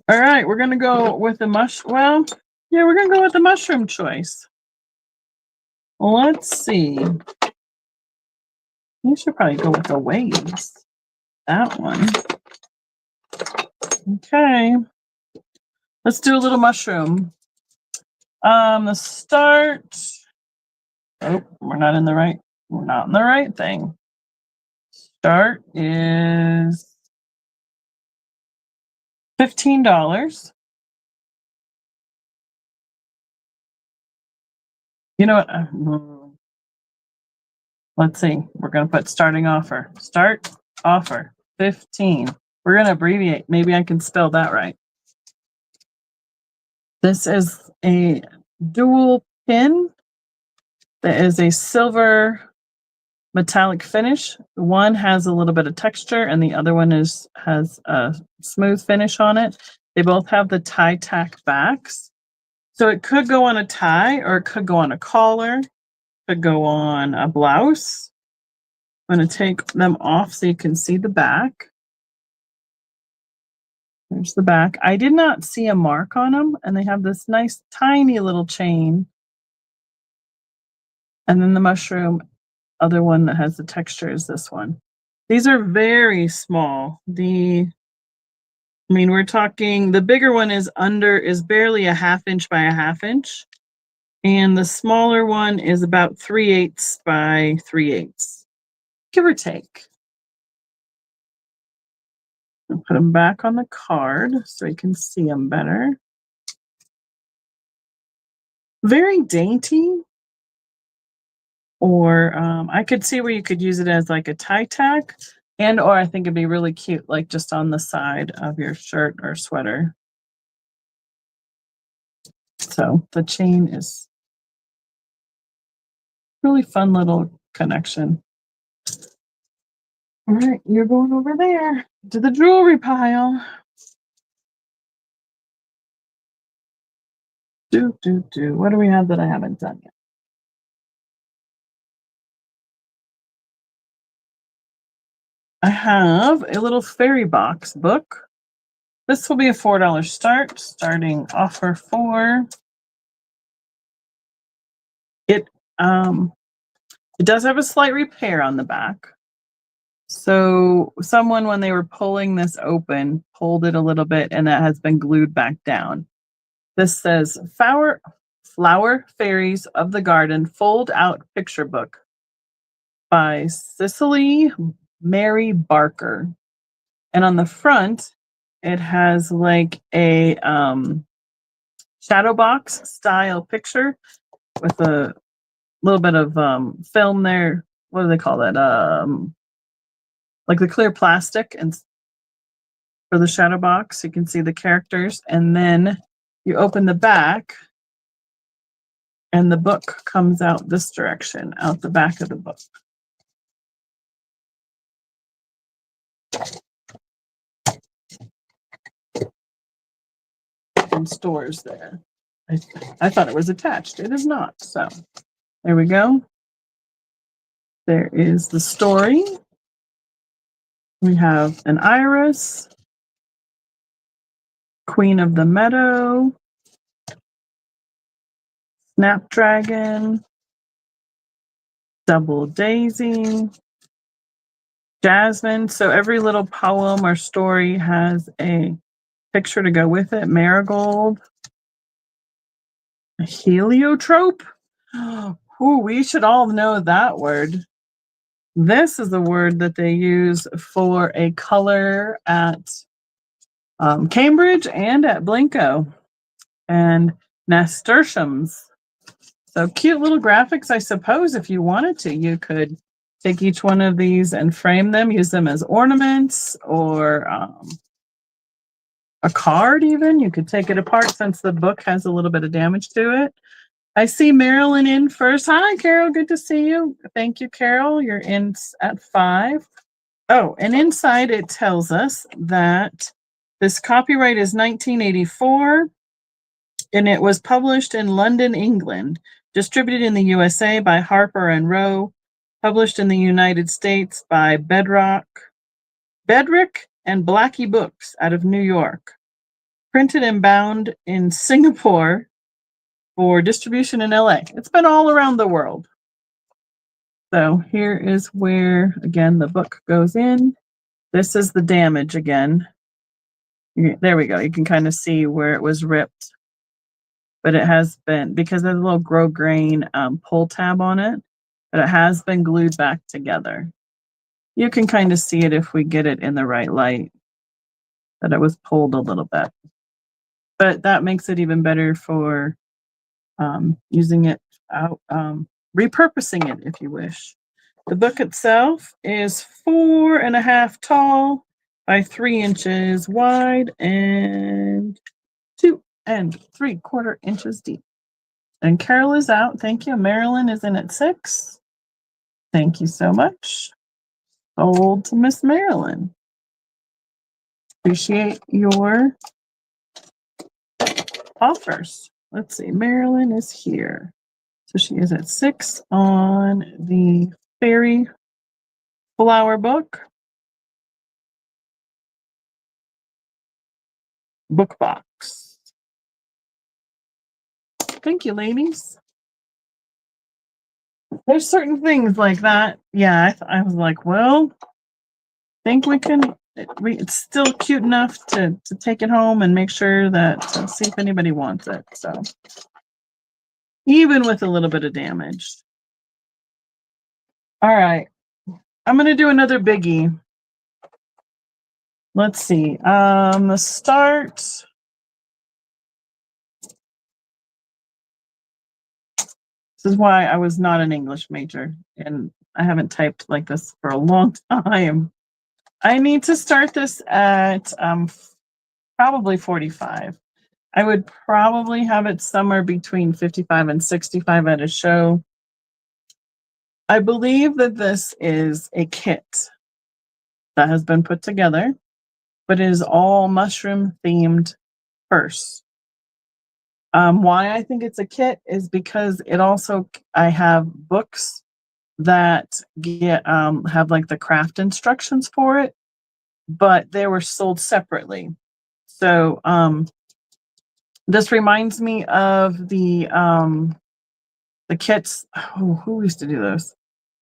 right, we're gonna go with the we're gonna go with the mushroom choice. Let's see. You should probably go with the waves. That one. Okay. Let's do a little mushroom. The start. Oh, we're not in the right thing. Start is $15. You know what? Let's see. We're going to put starting offer. Start offer 15. We're going to abbreviate. Maybe I can spell that right. This is a dual pin. That is a silver metallic finish. One has a little bit of texture and the other one has a smooth finish on it. They both have the tie tack backs. So it could go on a tie or it could go on a collar, could go on a blouse. I'm going to take them off so you can see the back. There's the back. I did not see a mark on them, and they have this nice tiny little chain. And then the mushroom, other one that has the texture is this one. These are very small. We're talking, the bigger one is barely a 1/2 inch by a 1/2 inch. And the smaller one is about 3/8 by 3/8, give or take. I'll put them back on the card so you can see them better. Very dainty. Or I could see where you could use it as like a tie tack, or I think it'd be really cute, like just on the side of your shirt or sweater. So the chain is really fun little connection. All right, you're going over there to the jewelry pile. What do we have that I haven't done yet? I have a little fairy box book. This will be a $4 start, starting offer for it. It does have a slight repair on the back. So someone, when they were pulling this open, pulled it a little bit and that has been glued back down. This says Flower Fairies of the Garden Fold Out Picture Book by Cicely Mary Barker. And on the front, it has like a shadow box style picture with a little bit of film there. What do they call that? Like the clear plastic and for the shadow box, you can see the characters, and then you open the back and the book comes out this direction, out the back of the book. And stores there. I thought it was attached. It is not. So there we go. There is the story. We have an iris, Queen of the Meadow, Snapdragon, Double Daisy, Jasmine. So every little poem or story has a picture to go with it. Marigold, heliotrope. Ooh, we should all know that word. This is the word that they use for a color at Cambridge and at Blinko. And nasturtiums. So cute little graphics, I suppose. If you wanted to, you could take each one of these and frame them, use them as ornaments or a card even. You could take it apart since the book has a little bit of damage to it. I see Marilyn in first. Hi, Carol. Good to see you. Thank you, Carol. You're in at 5. Oh, and inside it tells us that this copyright is 1984, and it was published in London, England, distributed in the USA by Harper and Row, published in the United States by Bedrick and Blackie Books out of New York, printed and bound in Singapore for distribution in LA. It's been all around the world. So here is where, again, the book goes in. This is the damage again. There we go. You can kind of see where it was ripped. But it has been, because there's a little grosgrain pull tab on it, but it has been glued back together. You can kind of see it if we get it in the right light, that it was pulled a little bit. But that makes it even better for using it out, repurposing it if you wish. The book itself is 4.5 tall by 3 inches wide and 2 3/4 inches deep. And Carol is out. Thank you. Marilyn is in at 6. Thank you so much. Sold to Miss Marilyn. Appreciate your offers. Let's see. Marilyn is here. So she is at 6 on the fairy flower book. Book box. Thank you, ladies. There's certain things like that. Yeah, I was like, well, think we can. It's still cute enough to take it home and make sure that see if anybody wants it. So even with a little bit of damage. All right, I'm gonna do another biggie. Let's see. The start. This is why I was not an English major, and I haven't typed like this for a long time. I need to start this at probably 45. I would probably have it somewhere between 55 and 65 at a show. I believe that this is a kit that has been put together, but it is all mushroom themed purse. Why I think it's a kit is because it also, I have books that get have like the craft instructions for it, but they were sold separately. So this reminds me of the kits. Oh, who used to do those?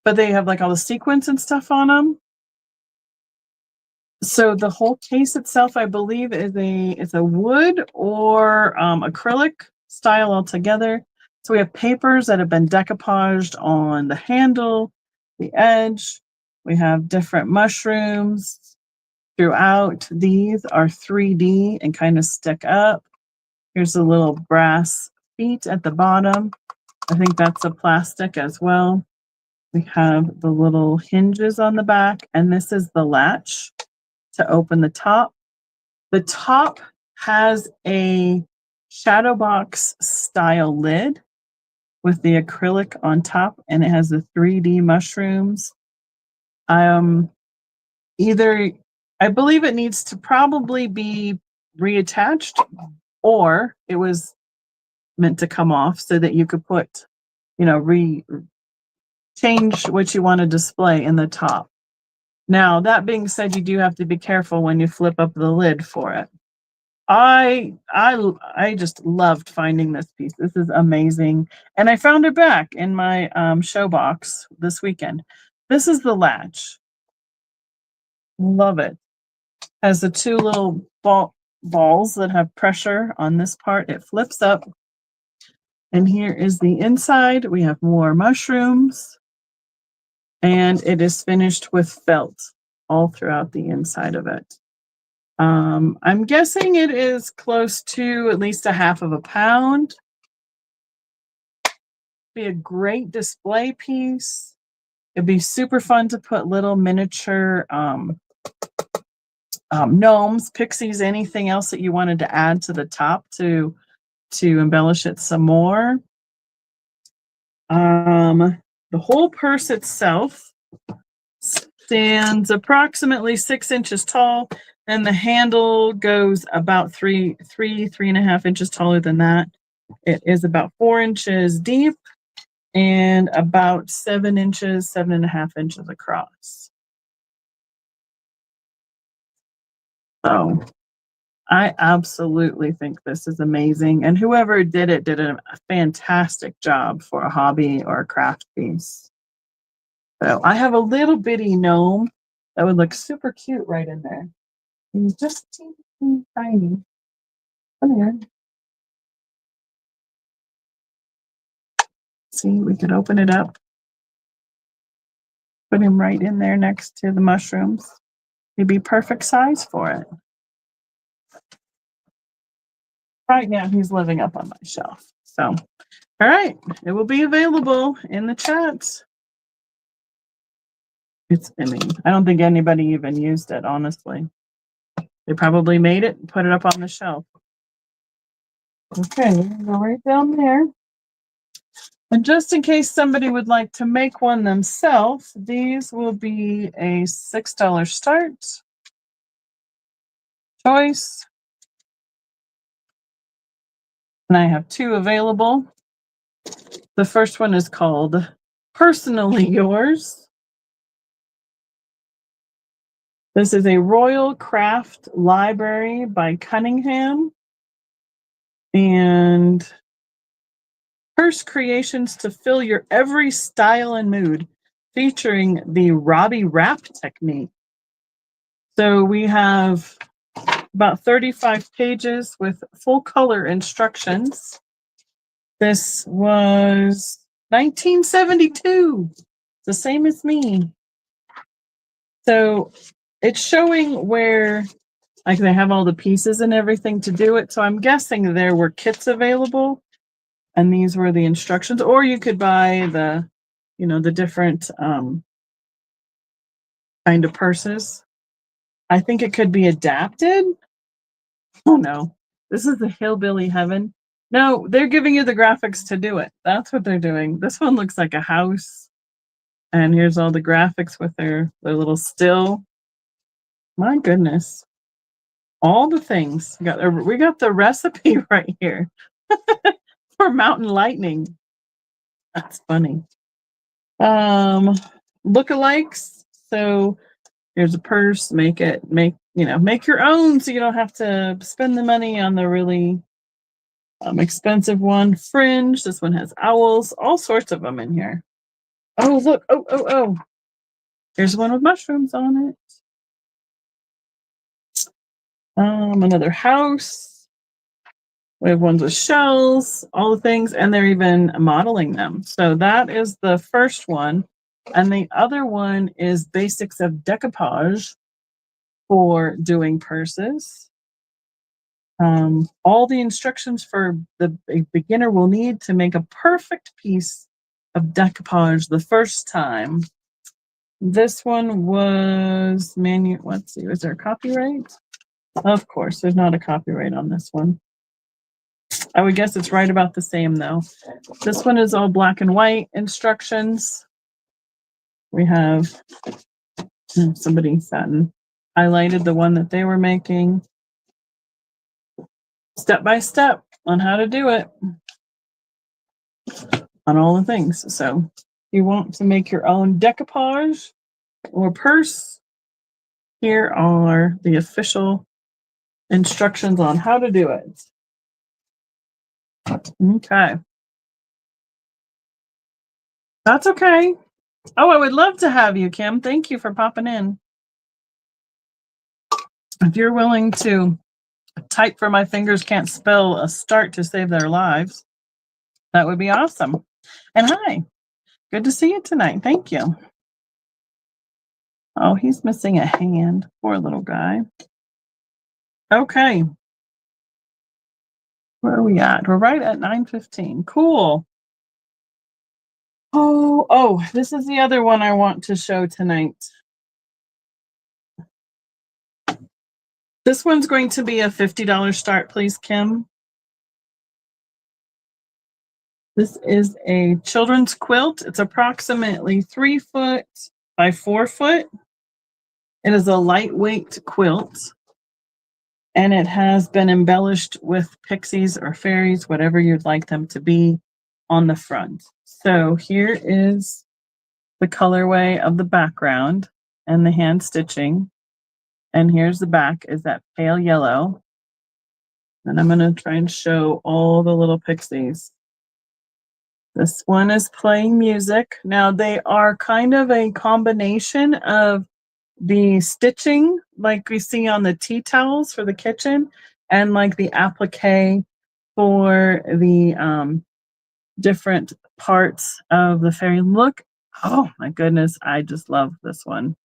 But they have like all the sequins and stuff on them. So the whole case itself, I believe, is a wood or acrylic style altogether. So we have papers that have been decoupaged on the handle, the edge. We have different mushrooms throughout. These are 3D and kind of stick up. Here's a little brass feet at the bottom. I think that's a plastic as well. We have the little hinges on the back, and this is the latch to open the top. The top has a shadow box style lid with the acrylic on top, and it has the 3D mushrooms. Either I believe it needs to probably be reattached, or it was meant to come off so that you could put, change what you want to display in the top. Now, that being said, you do have to be careful when you flip up the lid for it. I just loved finding this piece. This is amazing, and I found it back in my show box this weekend. This is the latch. Love it. Has the two little balls that have pressure on this part. It flips up, and here is the inside. We have more mushrooms, and it is finished with felt all throughout the inside of it. I'm guessing it is close to at least a half of a pound. Be a great display piece. It'd be super fun to put little miniature gnomes, pixies, anything else that you wanted to add to the top to embellish it some more. The whole purse itself stands approximately 6 inches tall, and the handle goes about three and a half inches taller than that. It is about 4 inches deep and about 7 inches, 7.5 inches across. So I absolutely think this is amazing. And whoever did it did a fantastic job for a hobby or a craft piece. So I have a little bitty gnome that would look super cute right in there. He's just teeny tiny. Come here. See, we could open it up. Put him right in there next to the mushrooms. He'd be perfect size for it. Right now, he's living up on my shelf. So, all right, it will be available in the chat. It's spinning. I don't think anybody even used it, honestly. They probably made it and put it up on the shelf. Okay, go right down there. And just in case somebody would like to make one themselves, these will be a $6 start. Choice. And I have 2 available. The first one is called Personally Yours. This is a Royal Craft Library by Cunningham. And purse creations to fill your every style and mood, featuring the Robbie wrap technique. So we have about 35 pages with full color instructions. This was 1972, the same as me. So it's showing where, like, they have all the pieces and everything to do it. So I'm guessing there were kits available, and these were the instructions. Or you could buy the, the different kind of purses. I think it could be adapted. Oh no, this is the hillbilly heaven. No, they're giving you the graphics to do it. That's what they're doing. This one looks like a house. And here's all the graphics with their little still. My goodness. All the things. We got the recipe right here. For mountain lightning. That's funny. Lookalikes. So here's a purse. Make your own, so you don't have to spend the money on the really expensive one. Fringe. This one has owls. All sorts of them in here. Oh look! Oh! Here's one with mushrooms on it. Another house. We have ones with shells, all the things, and they're even modeling them. So that is the first one. And the other one is basics of decoupage for doing purses. All the instructions for a beginner will need to make a perfect piece of decoupage the first time. This one was let's see, is there a copyright? Of course, there's not a copyright on this one. I would guess it's right about the same though. This one is all black and white instructions. We have somebody sat and highlighted the one that they were making. Step by step on how to do it. On all the things. So if you want to make your own decoupage or purse, here are the official instructions on how to do it. Okay. That's okay. Oh, I would love to have you, Kim. Thank you for popping in. If you're willing to type for my fingers can't spell a start to save their lives, that would be awesome. And hi, good to see you tonight. Thank you. Oh, he's missing a hand. Poor little guy. Okay. Where are we at? We're right at 9:15. Cool. Oh, this is the other one I want to show tonight. This one's going to be a $50 start, please, Kim. This is a children's quilt. It's approximately 3 foot by 4 foot. It is a lightweight quilt, and it has been embellished with pixies or fairies, whatever you'd like them to be, on the front. So here is the colorway of the background and the hand stitching. And here's the back, is that pale yellow. And I'm going to try and show all the little pixies. This one is playing music. Now they are kind of a combination of the stitching like we see on the tea towels for the kitchen and like the applique for the different parts of the fairy. Look, oh my goodness, I just love this one.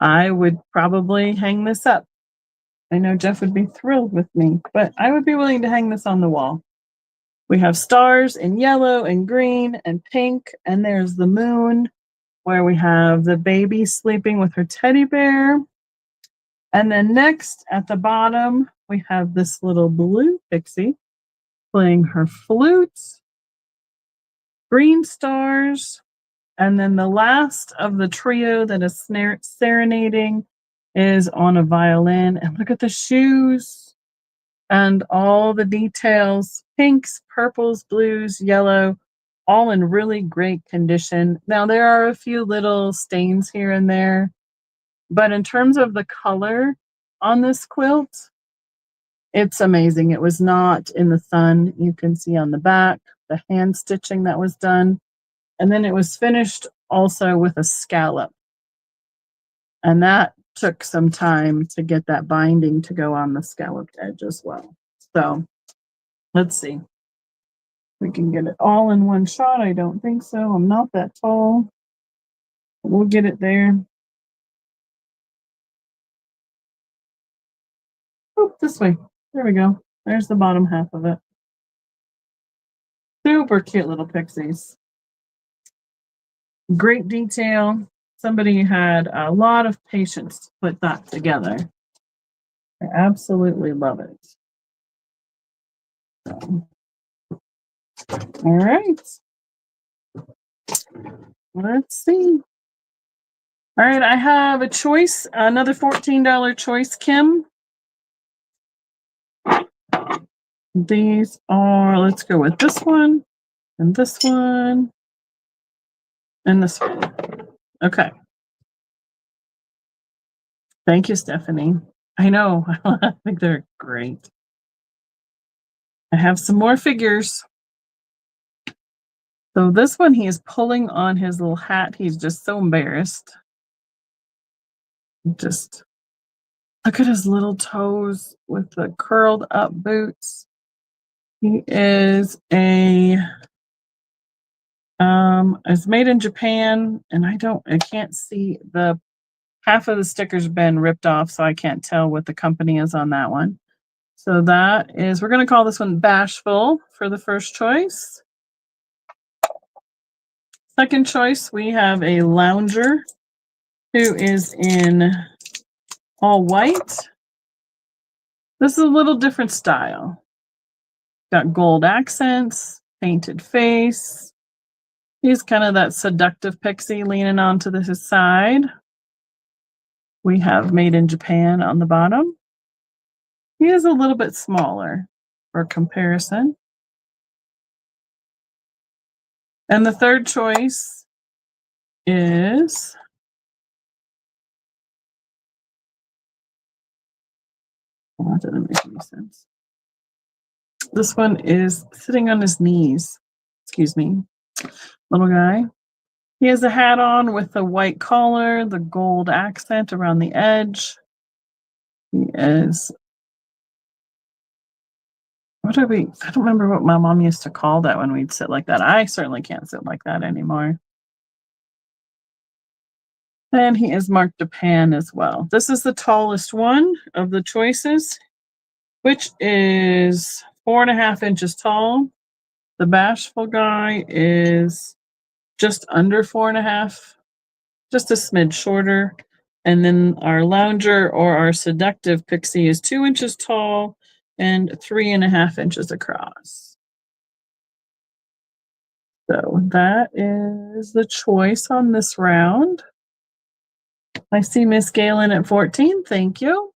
I would probably hang this up. I know Jeff would be thrilled with me, but I would be willing to hang this on the wall. We have stars in yellow and green and pink, and there's the moon where we have the baby sleeping with her teddy bear. And then next at the bottom, we have this little blue pixie playing her flute, green stars, and then the last of the trio that is serenading is on a violin. And look at the shoes and all the details, pinks, purples, blues, yellow, all in really great condition. Now, there are a few little stains here and there, but in terms of the color on this quilt, it's amazing. It was not in the sun. You can see on the back, the hand stitching that was done. And then it was finished also with a scallop. And that took some time to get that binding to go on the scalloped edge as well. So let's see. We can get it all in one shot. I don't think so. I'm not that tall. We'll get it there. Oh, this way. There we go. There's the bottom half of it. Super cute little pixies. Great detail. Somebody had a lot of patience to put that together. I absolutely love it. So, all right. Let's see. All right, I have a choice, another $14 choice, Kim. These are, let's go with this one and this one and this one. Okay. Thank you, Stephanie. I know. I think they're great. I have some more figures. So this one, he is pulling on his little hat. He's just so embarrassed. Just look at his little toes with the curled up boots. He is it's made in Japan, and I can't see the half of the sticker's been ripped off, so I can't tell what the company is on that one. So that is, we're going to call this one Bashful for the first choice. Second choice, we have a lounger who is in all white. This is a little different style. Got gold accents, painted face. He's kind of that seductive pixie leaning onto his side. We have made in Japan on the bottom. He is a little bit smaller for comparison. And the third choice is that doesn't make any sense. This one is sitting on his knees. Excuse me. Little guy. He has a hat on with the white collar, the gold accent around the edge. He is, I don't remember what my mom used to call that when we'd sit like that. I certainly can't sit like that anymore. And he is marked Japan as well. This is the tallest one of the choices, which is 4.5 inches tall. The bashful guy is just under 4.5, just a smidge shorter. And then our lounger or our seductive pixie is 2 inches tall and 3.5 inches across. So that is the choice on this round. I see Miss Galen at 14. Thank you.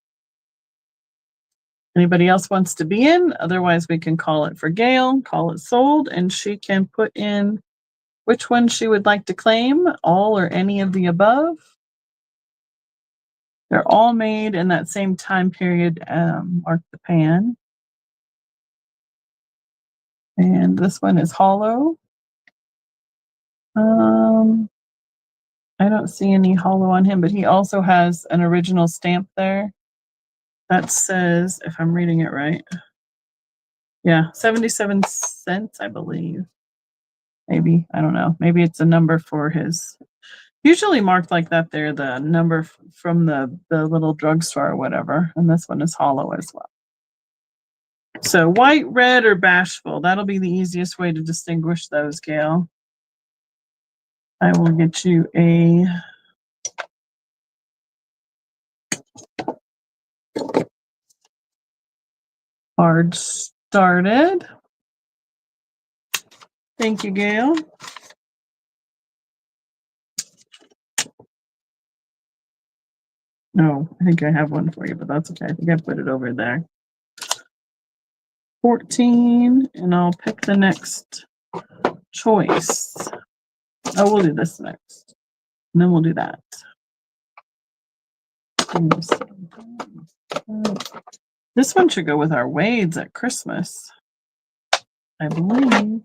Anybody else wants to be in? Otherwise, we can call it for Gail, call it sold, and she can put in which one she would like to claim, all or any of the above. They're all made in that same time period, marked Japan. And this one is hollow. I don't see any hollow on him, but he also has an original stamp there that says, if I'm reading it right, yeah, 77 cents, I believe. Maybe, I don't know. Maybe it's a number for his, usually marked like that there, the number from the little drugstore or whatever. And this one is hollow as well. So white, red, or bashful. That'll be the easiest way to distinguish those, Gail. I will get you a card started. Thank you, Gail. No, I think I have one for you, but that's okay. I think I put it over there. 14, and I'll pick the next choice. Oh, we'll do this next, and then we'll do that. This one should go with our Wades at Christmas, I believe.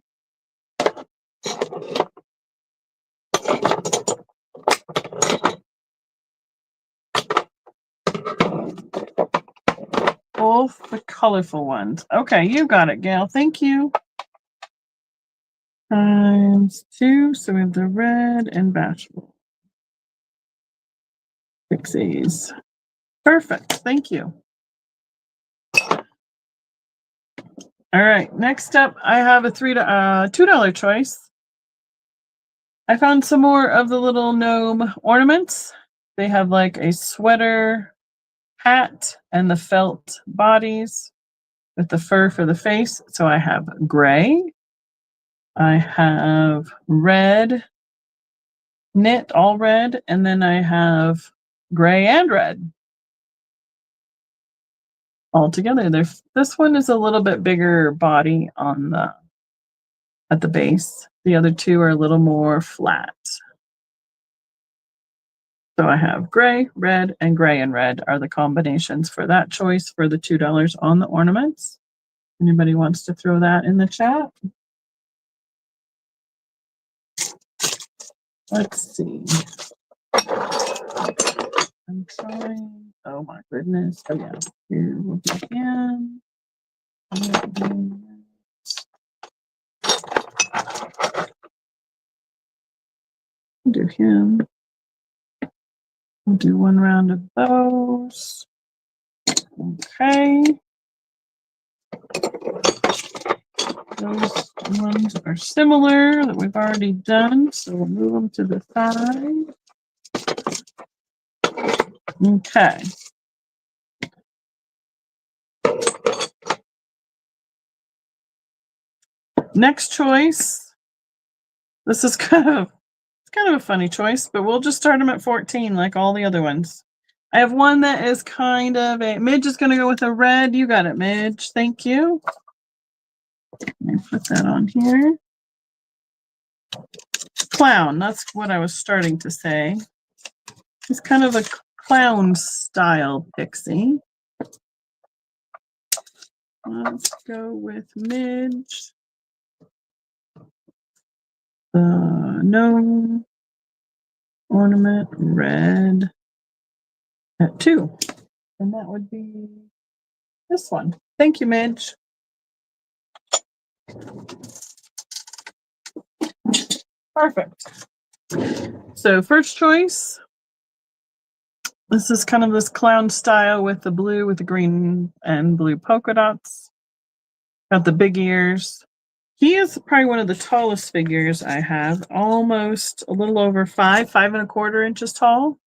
Both the colorful ones. Okay, you got it, Gail. Thank you. Times 2, so we have the red and bashful. Pixies. Perfect. Thank you. All right, next up, I have a $2 choice. I found some more of the little gnome ornaments. They have like a sweater, hat, and the felt bodies with the fur for the face. So I have gray. I have red, knit, all red, and then I have gray and red. all together. This one is a little bit bigger body on at the base. The other two are a little more flat. So I have gray, red, and gray and red are the combinations for that choice for the $2 on the ornaments. Anybody wants to throw that in the chat? Let's see. I'm trying. Oh my goodness. Oh yeah. Here will be him. Do him. We'll do one round of those. Okay. Those ones are similar that we've already done, so we'll move them to the side. Okay. Next choice. This is kind of a funny choice, but we'll just start them at 14 like all the other ones. I have one that is kind of a Midge is going to go with a red. You got it, Midge. Thank you. Let me put that on here. Clown. That's what I was starting to say. It's kind of a clown style pixie. Let's go with Midge. The gnome ornament red at 2. And that would be this one. Thank you, Midge. Perfect. So first choice. This is kind of this clown style with the blue with the green and blue polka dots. Got the big ears. He is probably one of the tallest figures I have, almost a little over 5.25 inches tall.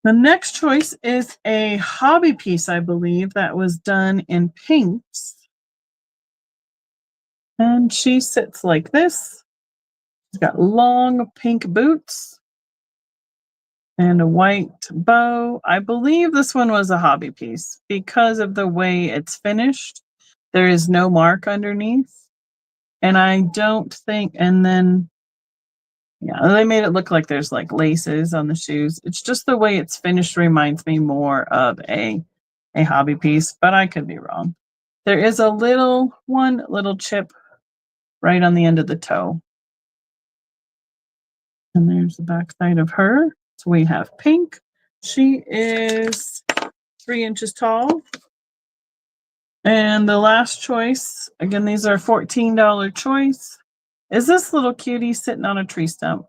The next choice is a hobby piece, I believe, that was done in pinks. And she sits like this. She's got long pink boots and a white bow. I believe this one was a hobby piece because of the way it's finished. There is no mark underneath. And I don't think, and then, yeah, they made it look like there's like laces on the shoes. It's just the way it's finished reminds me more of a hobby piece, but I could be wrong. There is one little chip right on the end of the toe. And there's the back side of her. So we have pink. She is 3 inches tall. And the last choice, again, these are $14 choice, is this little cutie sitting on a tree stump.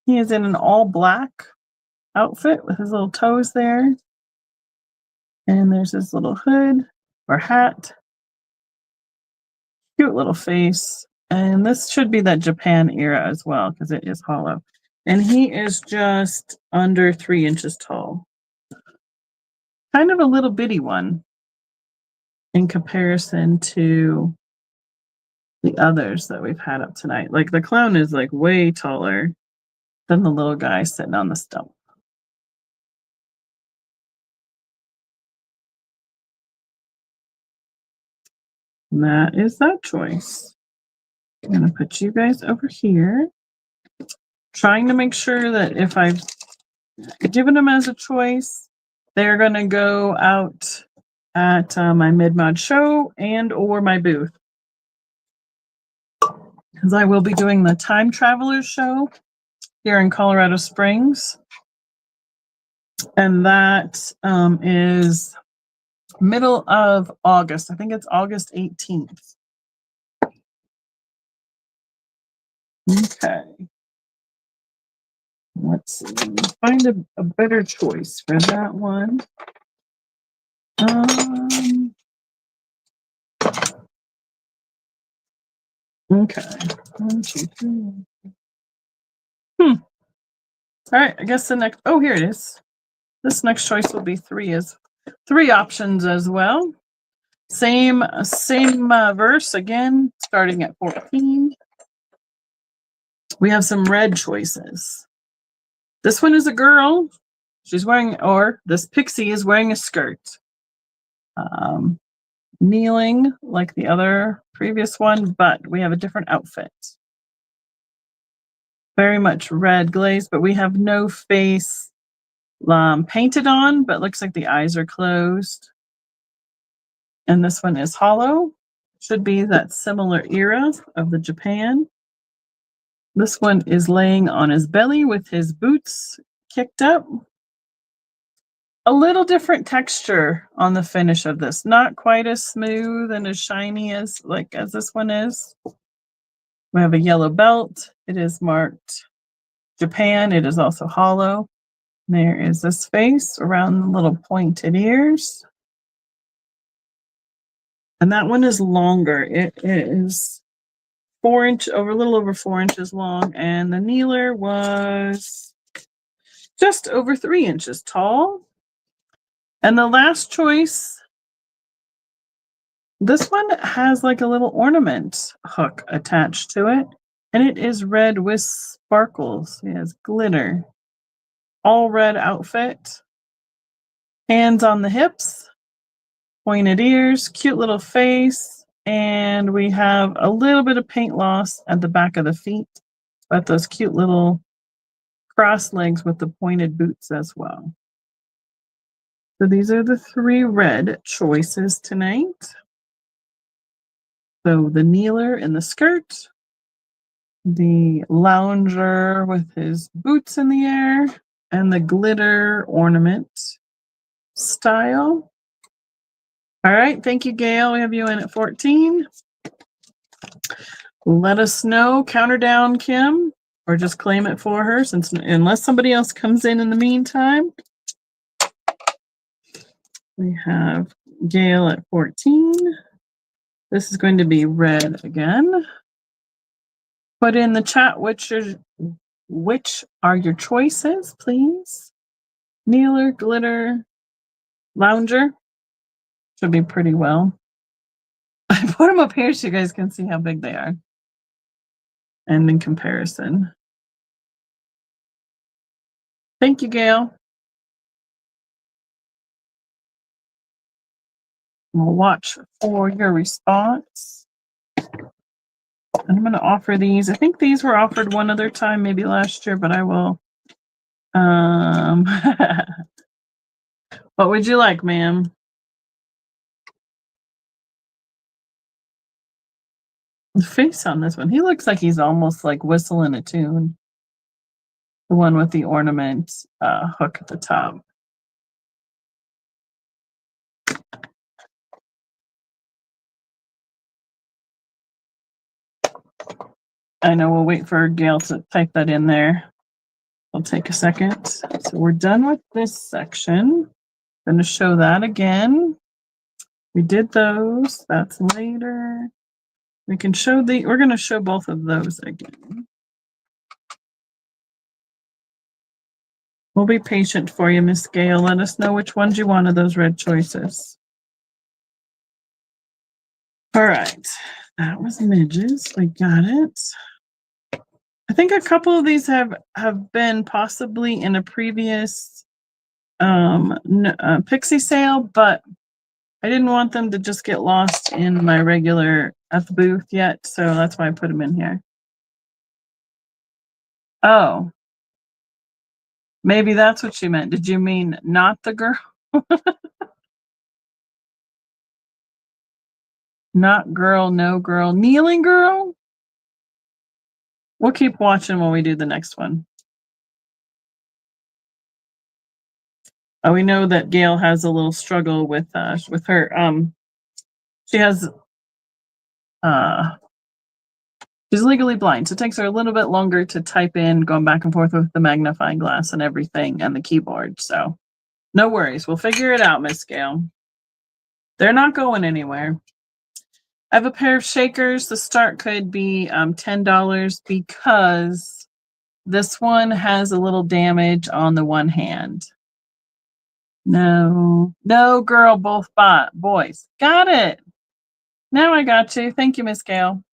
He is in an all black outfit with his little toes there. And there's his little hood or hat. Cute little face. And this should be that Japan era as well because it is hollow. And he is just under 3 inches tall. Kind of a little bitty one in comparison to the others that we've had up tonight. Like the clown is like way taller than the little guy sitting on the stump. And that is that choice. I'm going to put you guys over here. Trying to make sure that if I've given them as a choice, they're going to go out at my mid-mod show and or my booth. Because I will be doing the Time Travelers show here in Colorado Springs. And that is middle of August. I think it's August 18th. Okay. Let's see. Find a better choice for that one. Okay. 1, 2, 3. All right. I guess the next. Oh, here it is. This next choice will be 3 options as well. Same verse again, starting at 14. We have some red choices. This one is a girl. She's wearing, or this pixie is wearing a skirt. kneeling like the other previous one, but we have a different outfit. Very much red glaze, but we have no face painted on, but looks like the eyes are closed. And this one is hollow. Should be that similar era of the Japan. This one is laying on his belly with his boots kicked up. A little different texture on the finish of this. Not quite as smooth and as shiny as this one is. We have a yellow belt. It is marked Japan. It is also hollow. There is this face around the little pointed ears. And that one is longer. It is a little over 4 inches long. And the kneeler was just over 3 inches tall. And the last choice, this one has like a little ornament hook attached to it. And it is red with sparkles. It has glitter. All red outfit. Hands on the hips. Pointed ears. Cute little face. And we have a little bit of paint loss at the back of the feet. But those cute little cross legs with the pointed boots as well. So these are the 3 red choices tonight. So the kneeler in the skirt, the lounger with his boots in the air, and the glitter ornament style. All right, thank you, Gail. We have you in at 14. Let us know, counter down, Kim, or just claim it for her, unless somebody else comes in the meantime. We have Gail at 14. This is going to be red again. Put in the chat which are your choices, please. Kneeler, glitter, lounger. Should be pretty well. I put them up here so you guys can see how big they are. And in comparison. Thank you, Gail. We'll watch for your response. And I'm going to offer these. I think these were offered one other time, maybe last year, but I will. What would you like, ma'am? The face on this one. He looks like he's almost like whistling a tune. The one with the ornament hook at the top. I know we'll wait for Gail to type that in there. It'll take a second. So we're done with this section. I'm going to show that again. We did those. That's later. We're going to show both of those again. We'll be patient for you, Miss Gail. Let us know which ones you want of those red choices. All right. That was midges. We got it. I think a couple of these have been possibly in a previous Pixie sale, but I didn't want them to just get lost in my regular at the booth yet, so that's why I put them in here. Oh, maybe that's what you meant. Did you mean not the girl? Not girl, no girl, kneeling girl? We'll keep watching when we do the next one. We know that Gail has a little struggle with her. She has she's legally blind, so it takes her a little bit longer to type in, going back and forth with the magnifying glass and everything and the keyboard. So no worries, we'll figure it out, Miss Gail. They're not going anywhere. I have a pair of shakers. The start could be $10 because this one has a little damage on the one hand. No, girl, both boys. Got it. Now I got you. Thank you, Miss Gail.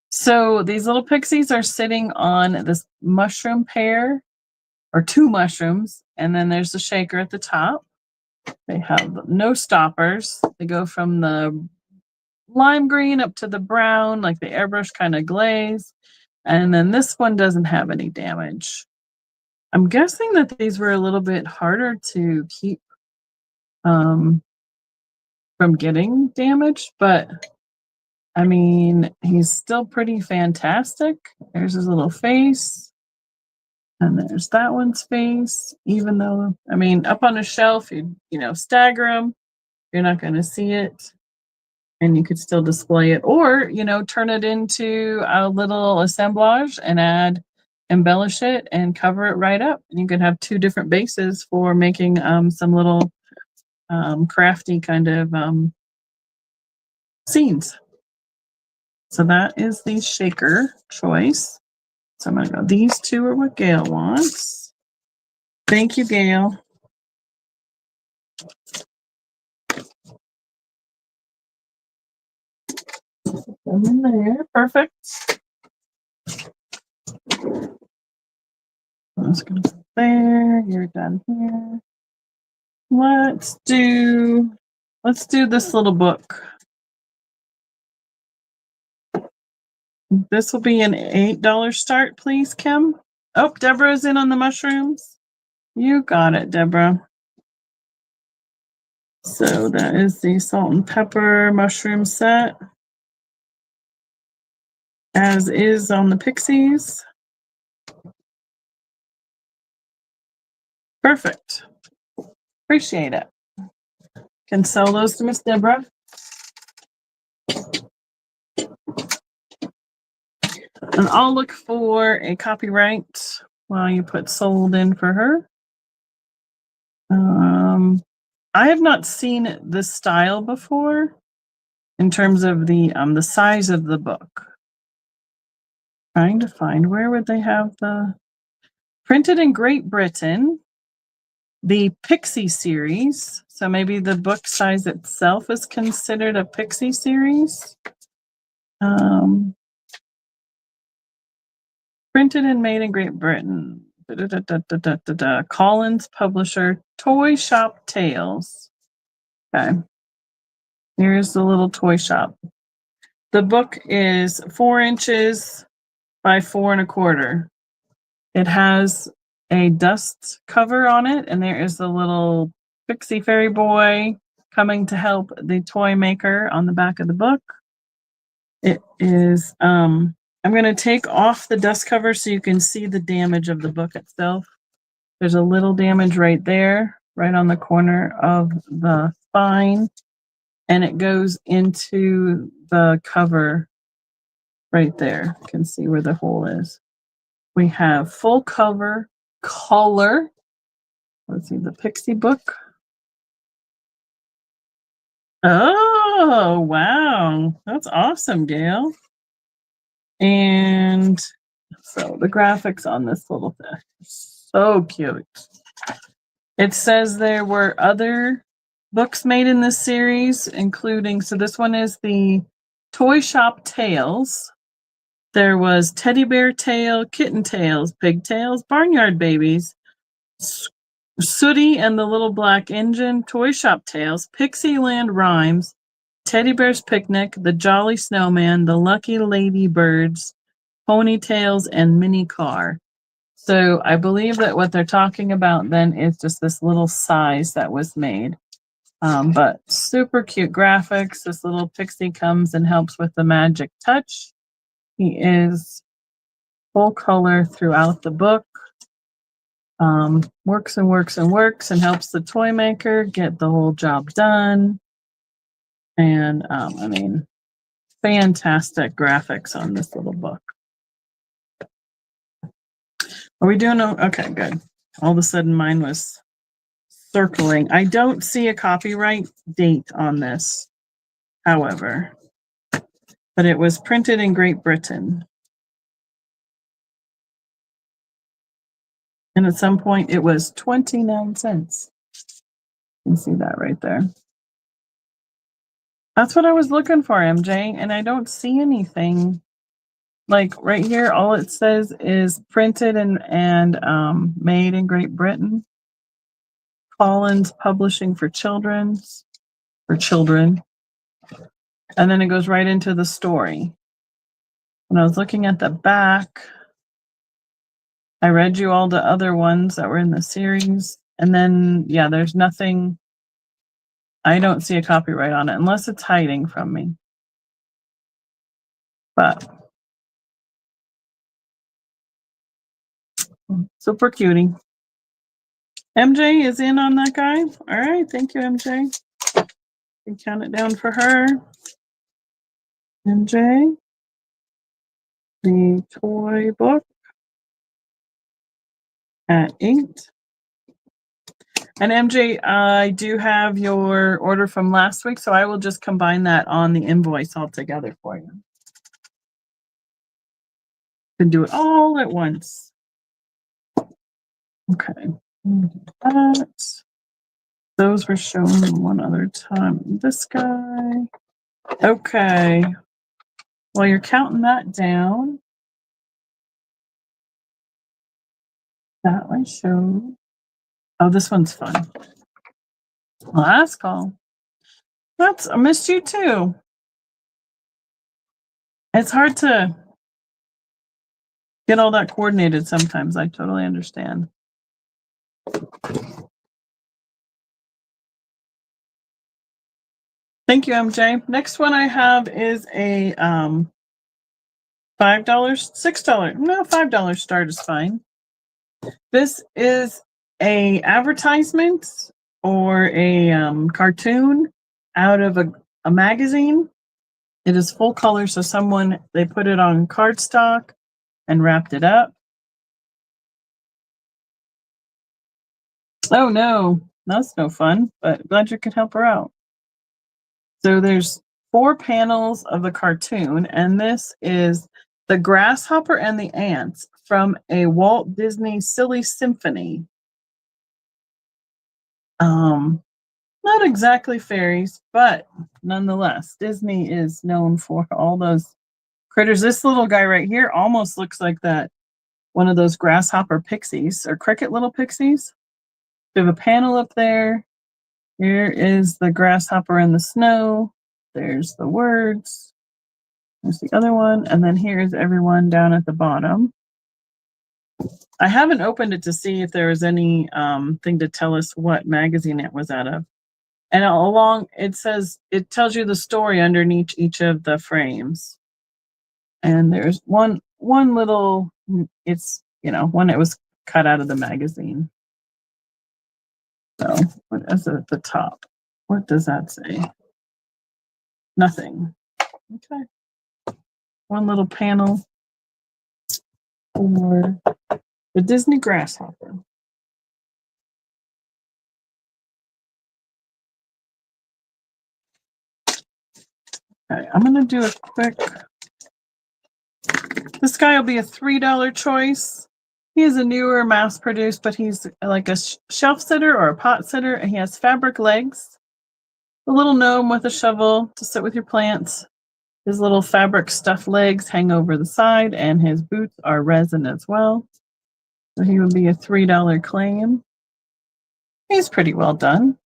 So these little pixies are sitting on this mushroom pear, or 2 mushrooms, and then there's the shaker at the top. They have no stoppers. They go from the lime green up to the brown, like the airbrush kind of glaze. And then this one doesn't have any damage. I'm guessing that these were a little bit harder to keep from getting damaged, but I mean, he's still pretty fantastic. There's his little face. And there's that one's face, even though, I mean, up on a shelf, you stagger them. You're not going to see it. And you could still display it, or turn it into a little assemblage and embellish it and cover it right up. And you could have two different bases for making some little crafty kind of scenes. So that is the shaker choice. So I'm gonna go. These two are what Gail wants. Thank you, Gail. Put them in there. Perfect. Let's go there. You're done here. Let's do this little book. This will be an $8 start, please, Kim. Oh, Deborah's in on the mushrooms. You got it, Deborah. So that is the salt and pepper mushroom set, as is on the Pixies. Perfect. Appreciate it. Can sell those to Miss Deborah. And I'll look for a copyright while you put sold in for her. I have not seen this style before in terms of the size of the book. Trying to find, where would they have the printed in Great Britain, the Pixie series. So maybe the book size itself is considered a Pixie series. Printed and made in Great Britain. Collins publisher, Toy Shop Tales. Okay. Here's the little toy shop. The book is 4 inches by 4 1/4. It has a dust cover on it, and there is the little Pixie fairy boy coming to help the toy maker on the back of the book. It is, I'm going to take off the dust cover so you can see the damage of the book itself. There's a little damage right there, right on the corner of the spine, and it goes into the cover right there. You can see where the hole is. We have full cover color. Let's see, the Pixie book. Oh, wow. That's awesome, Gail. And so the graphics on this little thing, so cute. It says there were other books made in this series, including, so this one is the Toy Shop Tales. There was Teddy Bear Tale, Kitten Tales, Pig Tales, Barnyard Babies, Sooty and the Little Black Engine, Toy Shop Tales, Pixieland Rhymes, Teddy Bear's Picnic, The Jolly Snowman, The Lucky Lady Birds, Ponytails, and Mini Car. So I believe that what they're talking about then is just this little size that was made. But super cute graphics. This little pixie comes and helps with the magic touch. He is full color throughout the book. Works and works and works and helps the toy maker get the whole job done. And I mean, fantastic graphics on this little book. Are we doing okay? Good. All of a sudden mine was circling. I don't see a copyright date on this, however, but it was printed in Great Britain. And at some point it was 29 cents. You can see that right there. That's what I was looking for, MJ, and I don't see anything. Like right here, all it says is printed and made in Great Britain. Collins Publishing for children. And then it goes right into the story. When I was looking at the back, I read you all the other ones that were in the series. And then, yeah, there's nothing. I don't see a copyright on it unless it's hiding from me. But super cutie. MJ is in on that guy. All right. Thank you, MJ. You can count it down for her. MJ, the toy book at 8. And MJ, I do have your order from last week, so I will just combine that on the invoice all together for you. You can do it all at once. Okay. Those were shown one other time. This guy. Okay. Well, you're counting that down. That one showed. Oh, this one's fun. Last call. I missed you too. It's hard to get all that coordinated sometimes. I totally understand. Thank you, MJ. Next one I have is a $5, $6. No, $5 start is fine. This is a advertisement or a cartoon out of a magazine. It is full color, so they put it on cardstock and wrapped it up. Oh no, that's no fun, but glad you could help her out. So there's 4 panels of the cartoon, and this is The Grasshopper and the Ants from a Walt Disney Silly Symphony. Not exactly fairies, but nonetheless, Disney is known for all those critters. This little guy right here almost looks like one of those grasshopper pixies or cricket little pixies. We have a panel up there. Here is the grasshopper in the snow. There's the words. There's the other one. And then here's everyone down at the bottom. I haven't opened it to see if there was any thing to tell us what magazine it was out of. And it tells you the story underneath each of the frames. And there's one little, it's, one that was cut out of the magazine. So what is it at the top? What does that say? Nothing. Okay. One little panel for the Disney grasshopper. Okay, I'm going to do a quick. This guy will be a $3 choice. He is a newer mass-produced, but he's like a shelf sitter or a pot sitter, and he has fabric legs. A little gnome with a shovel to sit with your plants. His little fabric stuffed legs hang over the side, and his boots are resin as well. So he would be a $3 claim. He's pretty well done.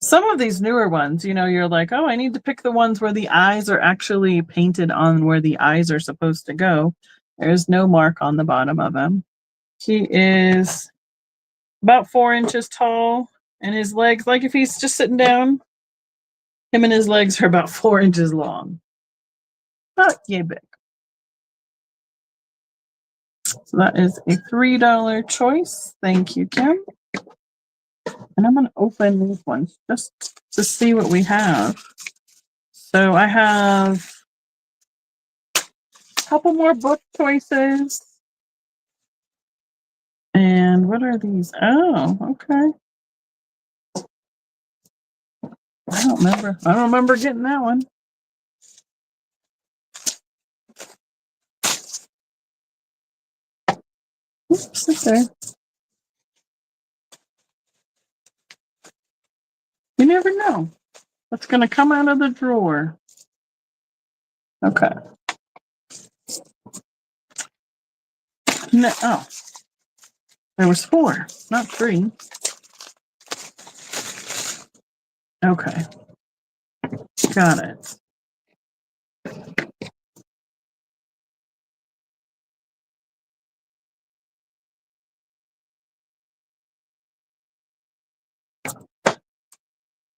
Some of these newer ones, you're like, oh, I need to pick the ones where the eyes are actually painted on where the eyes are supposed to go. There's no mark on the bottom of him. He is about 4 inches tall, and his legs, like if he's just sitting down, him and his legs are about 4 inches long. Not yay big. So that is a $3 choice. Thank you, Kim. And I'm going to open these ones just to see what we have. So I have a couple more book choices. And what are these? Oh, okay. I don't remember getting that one. Oops, it's there. You never know what's going to come out of the drawer. Okay. No, there was 4, not 3. Okay. Got it.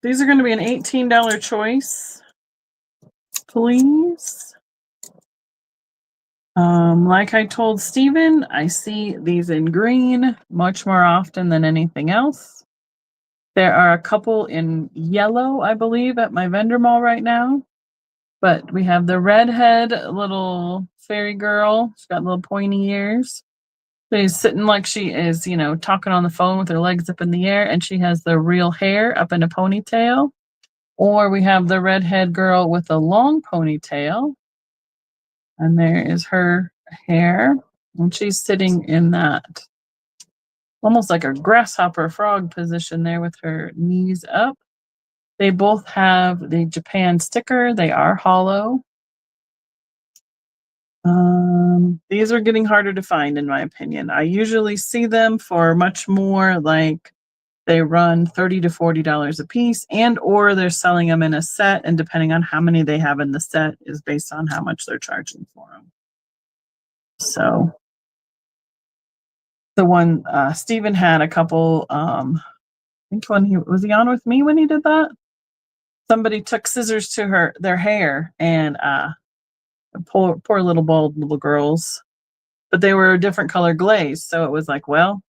These are going to be an $18 choice. Please. Like I told Steven, I see these in green much more often than anything else. There are a couple in yellow, I believe, at my vendor mall right now. But we have the redhead little fairy girl. She's got little pointy ears. She's sitting like she is, talking on the phone with her legs up in the air, and she has the real hair up in a ponytail. Or we have the redhead girl with a long ponytail. And there is her hair. And she's sitting in that almost like a grasshopper frog position there with her knees up. They both have the Japan sticker. They are hollow. These are getting harder to find, in my opinion. I usually see them for much more, like they run $30 to $40 a piece, and or they're selling them in a set, and depending on how many they have in the set is based on how much they're charging for them. So the one Steven had a couple, I think when he was on with me when he did that? Somebody took scissors to their hair, and poor little bald little girls, but they were a different color glaze. So it was like, well,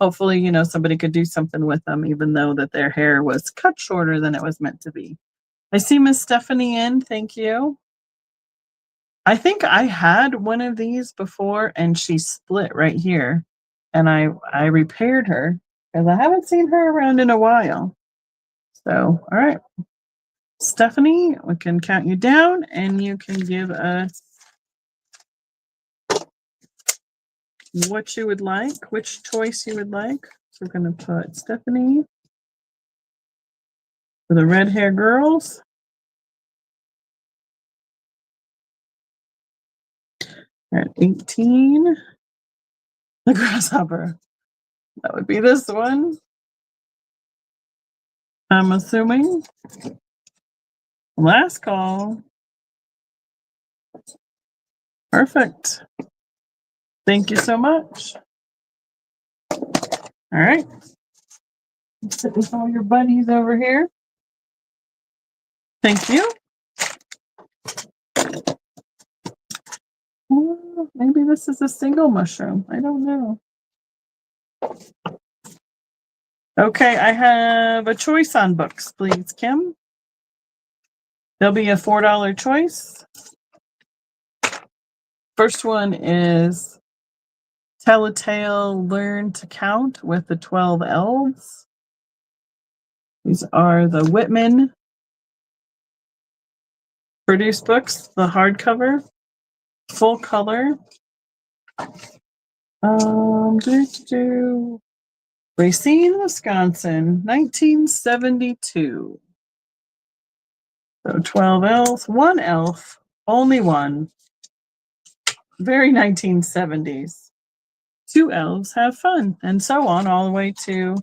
hopefully, somebody could do something with them, even though that their hair was cut shorter than it was meant to be. I see Miss Stephanie in. Thank you. I think I had one of these before, and she split right here, and I repaired her because I haven't seen her around in a while. So, all right, Stephanie, we can count you down, and you can give us what you would like, which choice you would like. So we're going to put Stephanie for the red hair girls. At 18, the grasshopper. That would be this one, I'm assuming. Last call. Perfect. Thank you so much. All right. Sit with all your buddies over here. Thank you. Maybe this is a single mushroom. I don't know. Okay, I have a choice on books, please, Kim. There'll be a $4 choice. First one is Tell a Tale, Learn to Count with the 12 Elves. These are the Whitman produced books, the hardcover, full color. Racine, Wisconsin, 1972. So 12 elves, one elf, only one. Very 1970s. 2 elves have fun, and so on, all the way to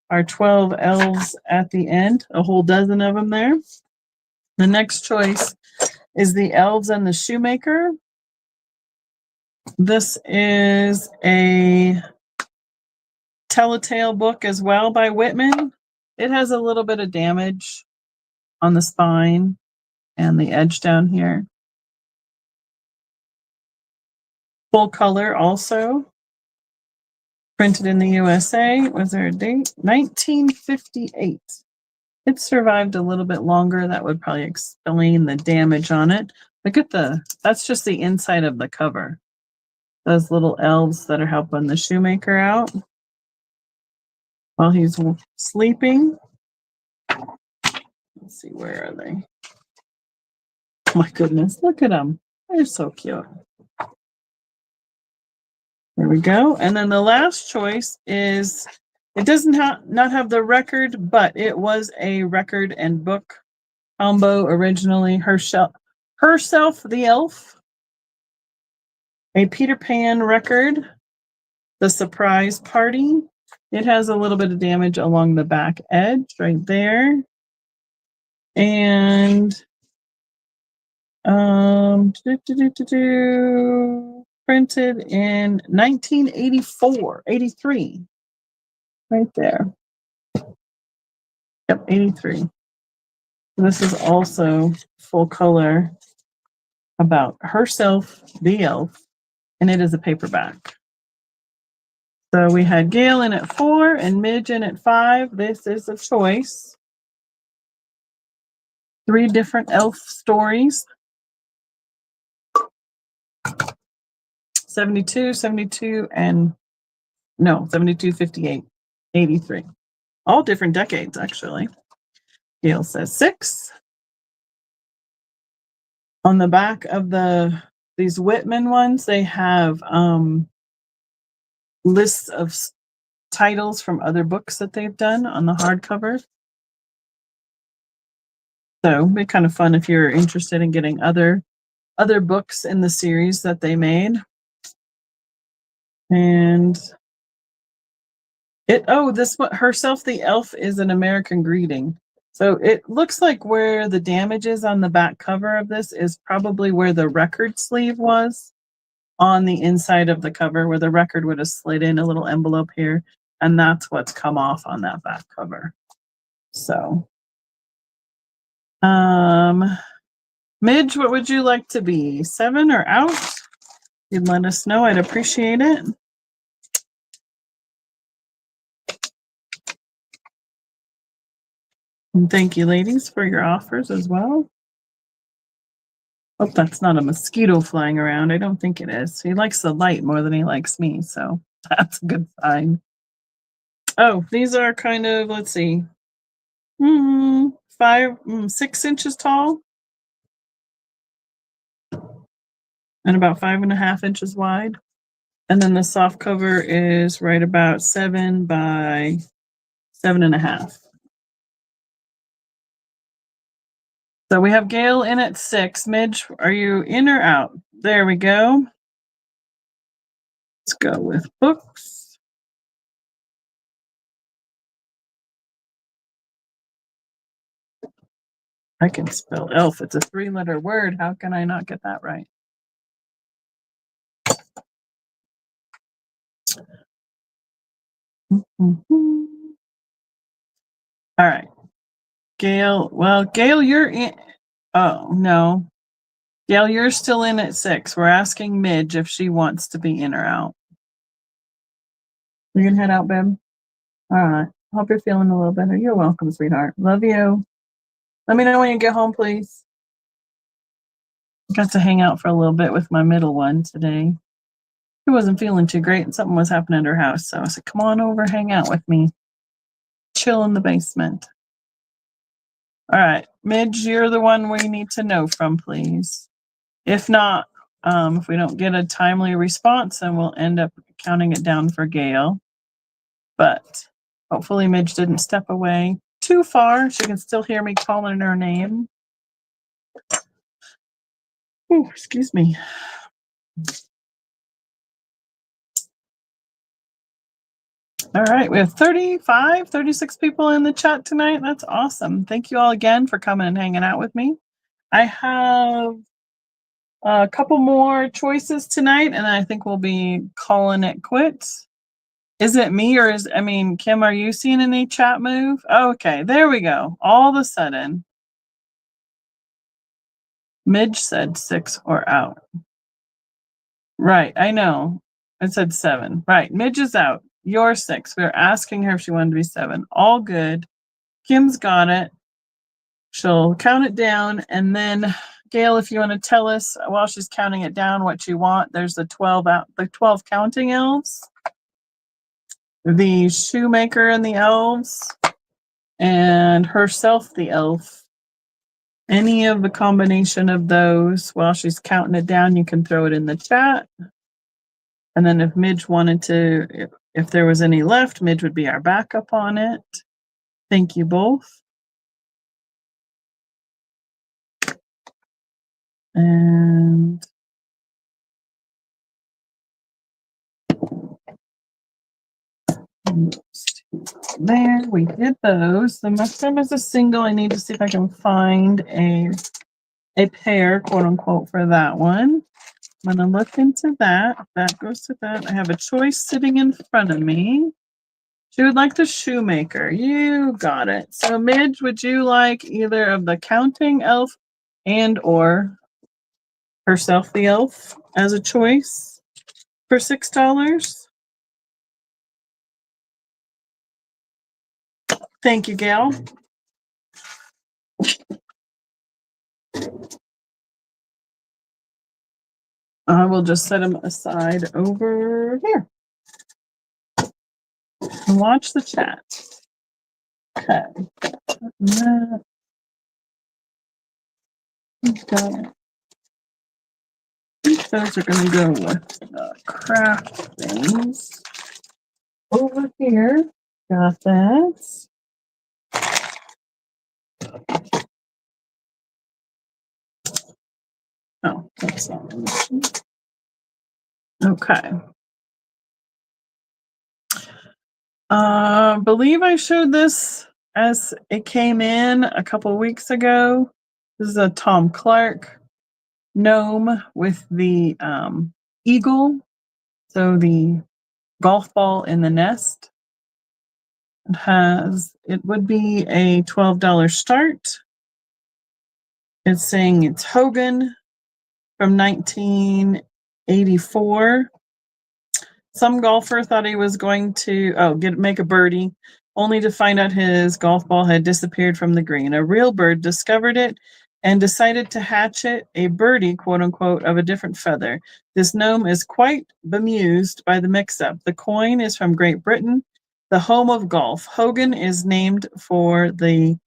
our 12 elves at the end, a whole dozen of them there. The next choice is The Elves and the Shoemaker. This is a Telltale book as well by Whitman. It has a little bit of damage on the spine and the edge down here. Full color also. Printed in the USA. Was there a date? 1958. It survived a little bit longer. That would probably explain the damage on it. Look at that's just the inside of the cover. Those little elves that are helping the shoemaker out while he's sleeping. Let's see, where are they? Oh my goodness, look at them. They're so cute. There we go. And then the last choice is, it doesn't not have the record, but it was a record and book combo originally. Herself the Elf, a Peter Pan record, The Surprise Party. It has a little bit of damage along the back edge right there. And printed in 1984, 83. Right there. Yep, 83. This is also full color about herself, the elf, and it is a paperback. So we had Gail in at 4 and Midge in at 5. This is a choice. 3 different elf stories. 72, 72, and no, 72, 58, 83. All different decades, actually. Gail says 6. On the back of these Whitman ones, they have lists of titles from other books that they've done on the hardcover. So it'd be kind of fun if you're interested in getting other books in the series that they made. And this one, Herself the Elf, is an American Greeting. So it looks like where the damage is on the back cover of this is probably where the record sleeve was on the inside of the cover, where the record would have slid in a little envelope here. And that's what's come off on that back cover. So, Midge, what would you like to be? 7 or out? You'd let us know. I'd appreciate it. And thank you, ladies, for your offers as well. Hope that's not a mosquito flying around. I don't think it is. He likes the light more than he likes me, so that's a good sign. Oh, these are kind of, let's see, 6 inches tall and about 5.5 inches wide. And then the soft cover is right about 7 by 7.5. So we have Gail in at 6. Midge, are you in or out? There we go. Let's go with books. I can spell elf. It's a 3-letter word. How can I not get that right? All right. Gail, Gail, you're in. Oh, no. Gail, you're still in at 6. We're asking Midge if she wants to be in or out. You can head out, babe. All right. Hope you're feeling a little better. You're welcome, sweetheart. Love you. Let me know when you get home, please. Got to hang out for a little bit with my middle one today. She wasn't feeling too great and something was happening at her house. So I said, come on over, hang out with me. Chill in the basement. All right. Midge, you're the one we need to know from, please. If not, if we don't get a timely response, then we'll end up counting it down for Gail. But hopefully Midge didn't step away too far. She can still hear me calling her name. Oh, excuse me. All right, we have 36 people in the chat tonight. That's awesome. Thank you all again for coming and hanging out with me. I have a couple more choices tonight, and I think we'll be calling it quits. Is it me or Kim, are you seeing any chat move? Okay, there we go. All of a sudden, Midge said 6 or out. Right, I know. It said 7. Right, Midge is out. You're 6. We were asking her if she wanted to be 7. All good. Kim's got it. She'll count it down, and then Gail, if you want to tell us while she's counting it down what you want, there's the 12 counting elves, the shoemaker and the elves, and herself the elf. Any of the combination of those, while she's counting it down, you can throw it in the chat. And then if Midge wanted to, if there was any left, Midge would be our backup on it. Thank you both. And There, we did those. The mushroom is a single. I need to see if I can find a pair, quote unquote, for that one. I'm going to look into that. That goes to that. I have a choice sitting in front of me. She would like the shoemaker. You got it. So, Midge, would you like either of the counting elf and or herself the elf as a choice for $6? Thank you, Gail. I will just set them aside over here. And watch the chat. Okay. That. Got it. Those are going to go with the craft things. Over here. Got that. Oh, that's not right. Okay. Believe I showed this as it came in a couple weeks ago. This is a Tom Clark gnome with the eagle. So the golf ball in the nest. It would be a $12 start. It's saying it's Hogan from 1984. Some golfer thought he was going to make a birdie, only to find out his golf ball had disappeared from the green. A real bird discovered it and decided to hatch it a birdie, quote unquote, of a different feather. This gnome is quite bemused by the mix-up. The coin is from Great Britain, the home of golf. Hogan is named for the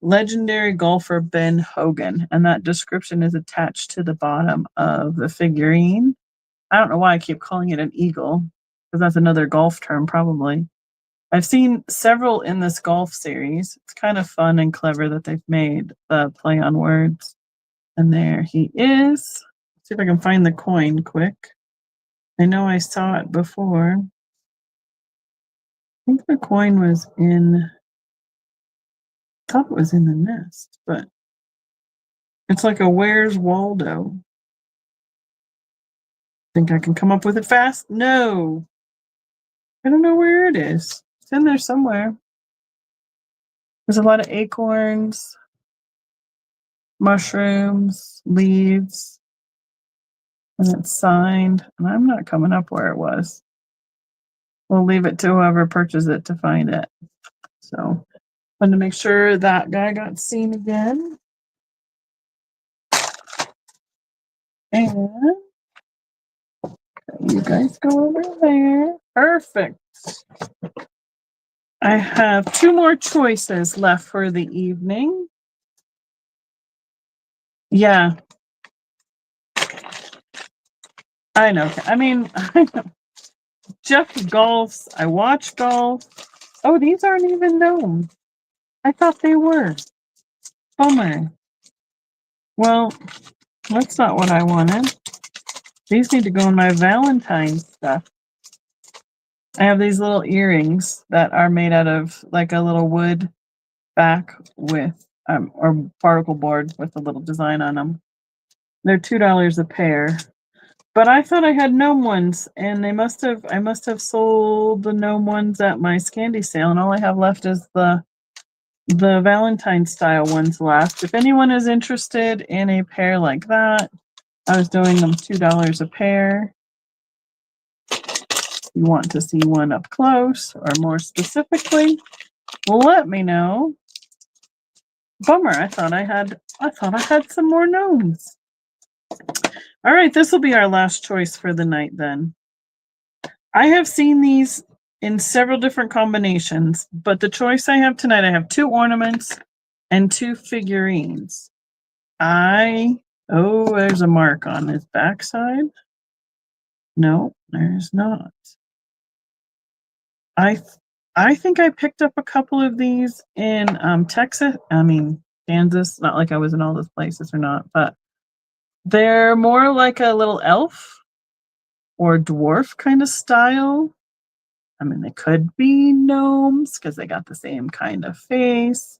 legendary golfer Ben Hogan, and that description is attached to the bottom of the figurine. I don't know why I keep calling it an eagle, because that's another golf term, probably. I've seen several in this golf series. It's kind of fun and clever that they've made the play on words. And there he is. Let's see if I can find the coin quick. I know I saw it before. I think the coin was I thought it was in the nest, but it's like a Where's Waldo? Think I can come up with it fast? No. I don't know where it is. It's in there somewhere. There's a lot of acorns, mushrooms, leaves, and it's signed. And I'm not coming up where it was. We'll leave it to whoever purchased it to find it. So, wanted to make sure that guy got seen again. And you guys go over there. Perfect. I have 2 more choices left for the evening. Yeah. I know. I mean, Jeff golfs. I watch golf. Oh, these aren't even gnomes. I thought they were. Bummer. Well, that's not what I wanted. These need to go in my Valentine's stuff. I have these little earrings that are made out of like a little wood back with or particle board with a little design on them. They're $2 a pair. But I thought I had gnome ones, and I must have sold the gnome ones at my Scandi sale, and all I have left is the Valentine style ones left. If anyone is interested in a pair like that, I was doing them $2 a pair. If you want to see one up close or more specifically, let me know. Bummer, I thought I had some more gnomes. All right, this will be our last choice for the night then. I have seen these in several different combinations, but the choice I have tonight, I have 2 ornaments and 2 figurines. There's a mark on his backside. No, there's not. I think I picked up a couple of these in Texas. I mean, Kansas. Not like I was in all those places or not, but they're more like a little elf or dwarf kind of style. I mean, they could be gnomes because they got the same kind of face,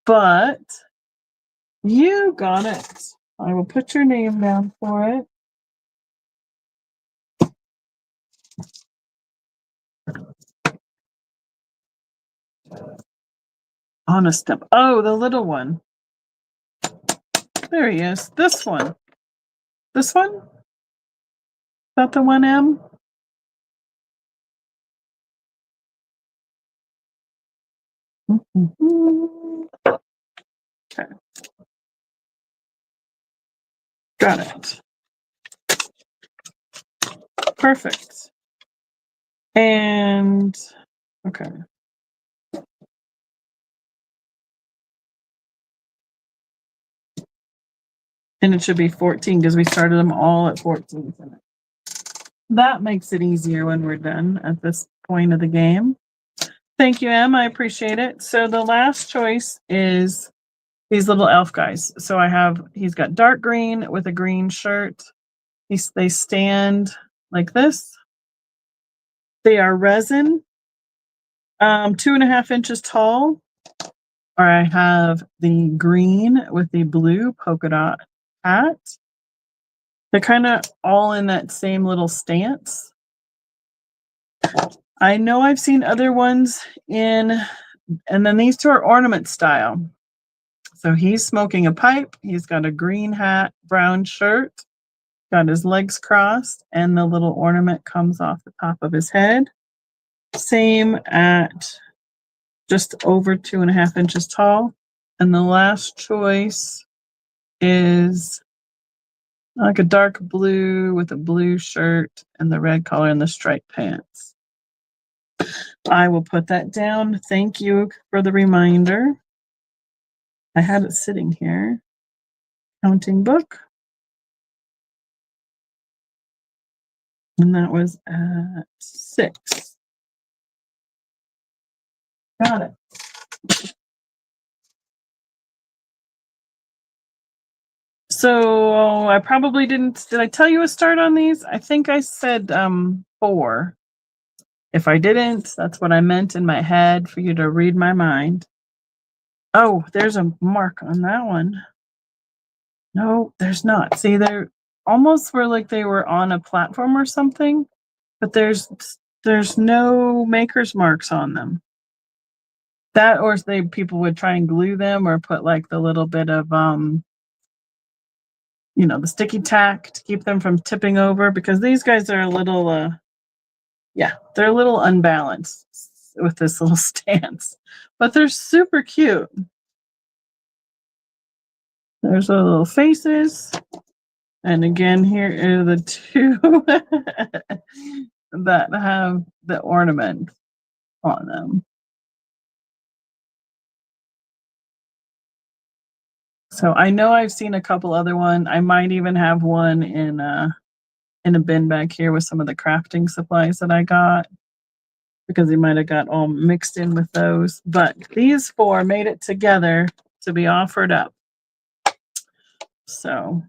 but you got it. I will put your name down for it. Honest step. Oh, the little one. There he is. This one. This one? Is that the 1M? Okay. Got it. Perfect. And okay. And it should be 14 because we started them all at 14. That makes it easier when we're done at this point of the game. Thank you, Em. I appreciate it. So the last choice is these little elf guys. So he's got dark green with a green shirt. They stand like this. They are resin, 2.5 inches tall. Or I have the green with the blue polka dot hat. They're kind of all in that same little stance. I know I've seen other ones and then these two are ornament style. So he's smoking a pipe. He's got a green hat, brown shirt, got his legs crossed, and the little ornament comes off the top of his head. Same at just over 2.5 inches tall. And the last choice is like a dark blue with a blue shirt and the red collar and the striped pants. I will put that down. Thank you for the reminder. I had it sitting here. Counting book. And that was at 6. Got it. So I probably didn't. Did I tell you a start on these? I think I said 4. If I didn't, that's what I meant in my head for you to read my mind. Oh, there's a mark on that one. No, there's not. See, they're almost were like they were on a platform or something, but there's no maker's marks on them. That or people would try and glue them or put like the little bit of the sticky tack to keep them from tipping over, because these guys are a little they're a little unbalanced with this little stance, but they're super cute. There's the little faces. And again, here are the two that have the ornament on them. So I know I've seen a couple other one. I might even have one in a bin back here with some of the crafting supplies that I got, because they might have got all mixed in with those. But these 4 made it together to be offered up. So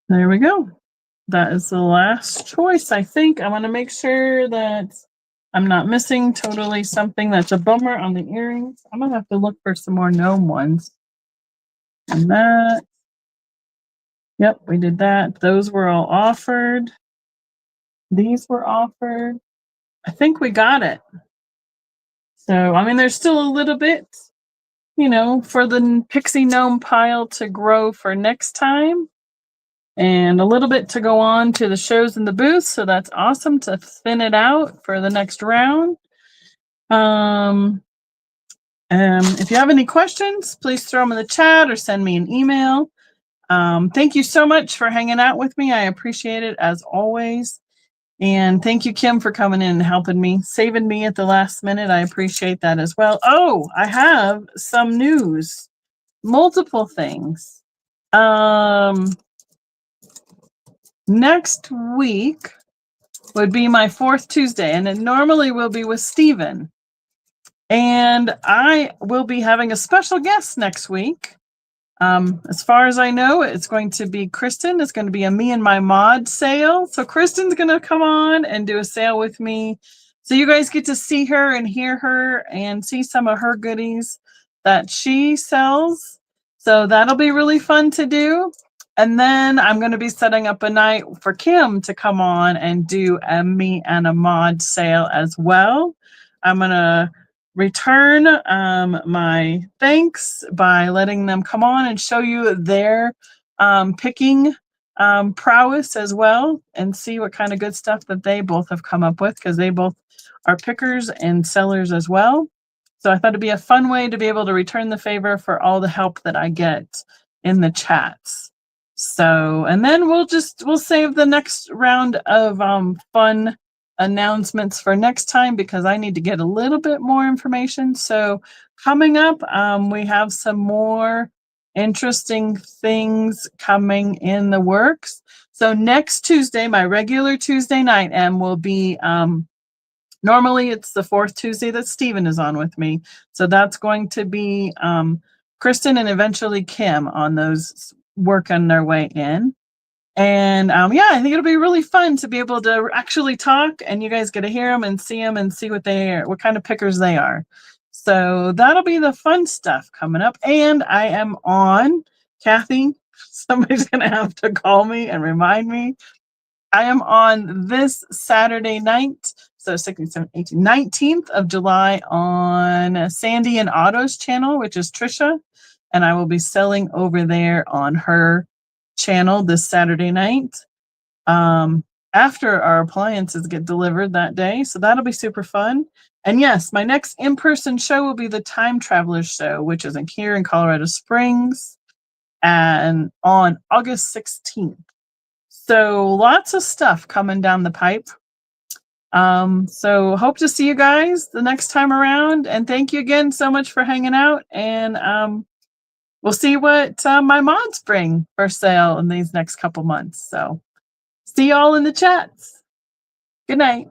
there we go. That is the last choice, I think. I want to make sure that I'm not missing totally something that's a bummer on the earrings. I'm going to have to look for some more gnome ones. And that. Yep, we did that. Those were all offered. These were offered. I think we got it. So, I mean, there's still a little bit, for the Pixie Gnome pile to grow for next time. And a little bit to go on to the shows and the booths. So that's awesome to thin it out for the next round. If you have any questions, please throw them in the chat or send me an email. Thank you so much for hanging out with me. I appreciate it as always. And thank you, Kim, for coming in and helping me, saving me at the last minute. I appreciate that as well. Oh, I have some news. Multiple things. Next week would be my 4th Tuesday, and it normally will be with Stephen. And I will be having a special guest next week. As far as I know, it's going to be Kristen. It's going to be a me and my mod sale. So Kristen's going to come on and do a sale with me. So you guys get to see her and hear her and see some of her goodies that she sells. So that'll be really fun to do. And then I'm going to be setting up a night for Kim to come on and do a me and a mod sale as well. I'm going to return my thanks by letting them come on and show you their picking prowess as well and see what kind of good stuff that they both have come up with, because they both are pickers and sellers as well. So I thought it'd be a fun way to be able to return the favor for all the help that I get in the chats. So, and then we'll save the next round of fun announcements for next time, because I need to get a little bit more information. So coming up, we have some more interesting things coming in the works. So next Tuesday, my regular Tuesday night, will be normally it's the fourth Tuesday that Stephen is on with me. So that's going to be Kristen and eventually Kim on those working their way in. And yeah, I think it'll be really fun to be able to actually talk, and you guys get to hear them and see what what kind of pickers they are. So that'll be the fun stuff coming up. And I am on, Kathy, somebody's going to have to call me and remind me. I am on this Saturday night, so 16th, 17th, 18th, 19th of July on Sandy and Otto's channel, which is Trisha. And I will be selling over there on her channel this Saturday night after our appliances get delivered that day. So that'll be super fun. And yes, my next in-person show will be the Time Travelers Show, which is here in Colorado Springs, and on August 16th. So lots of stuff coming down the pipe. So hope to see you guys the next time around. And thank you again so much for hanging out. And we'll see what my mods bring for sale in these next couple months. So see y'all in the chats. Good night.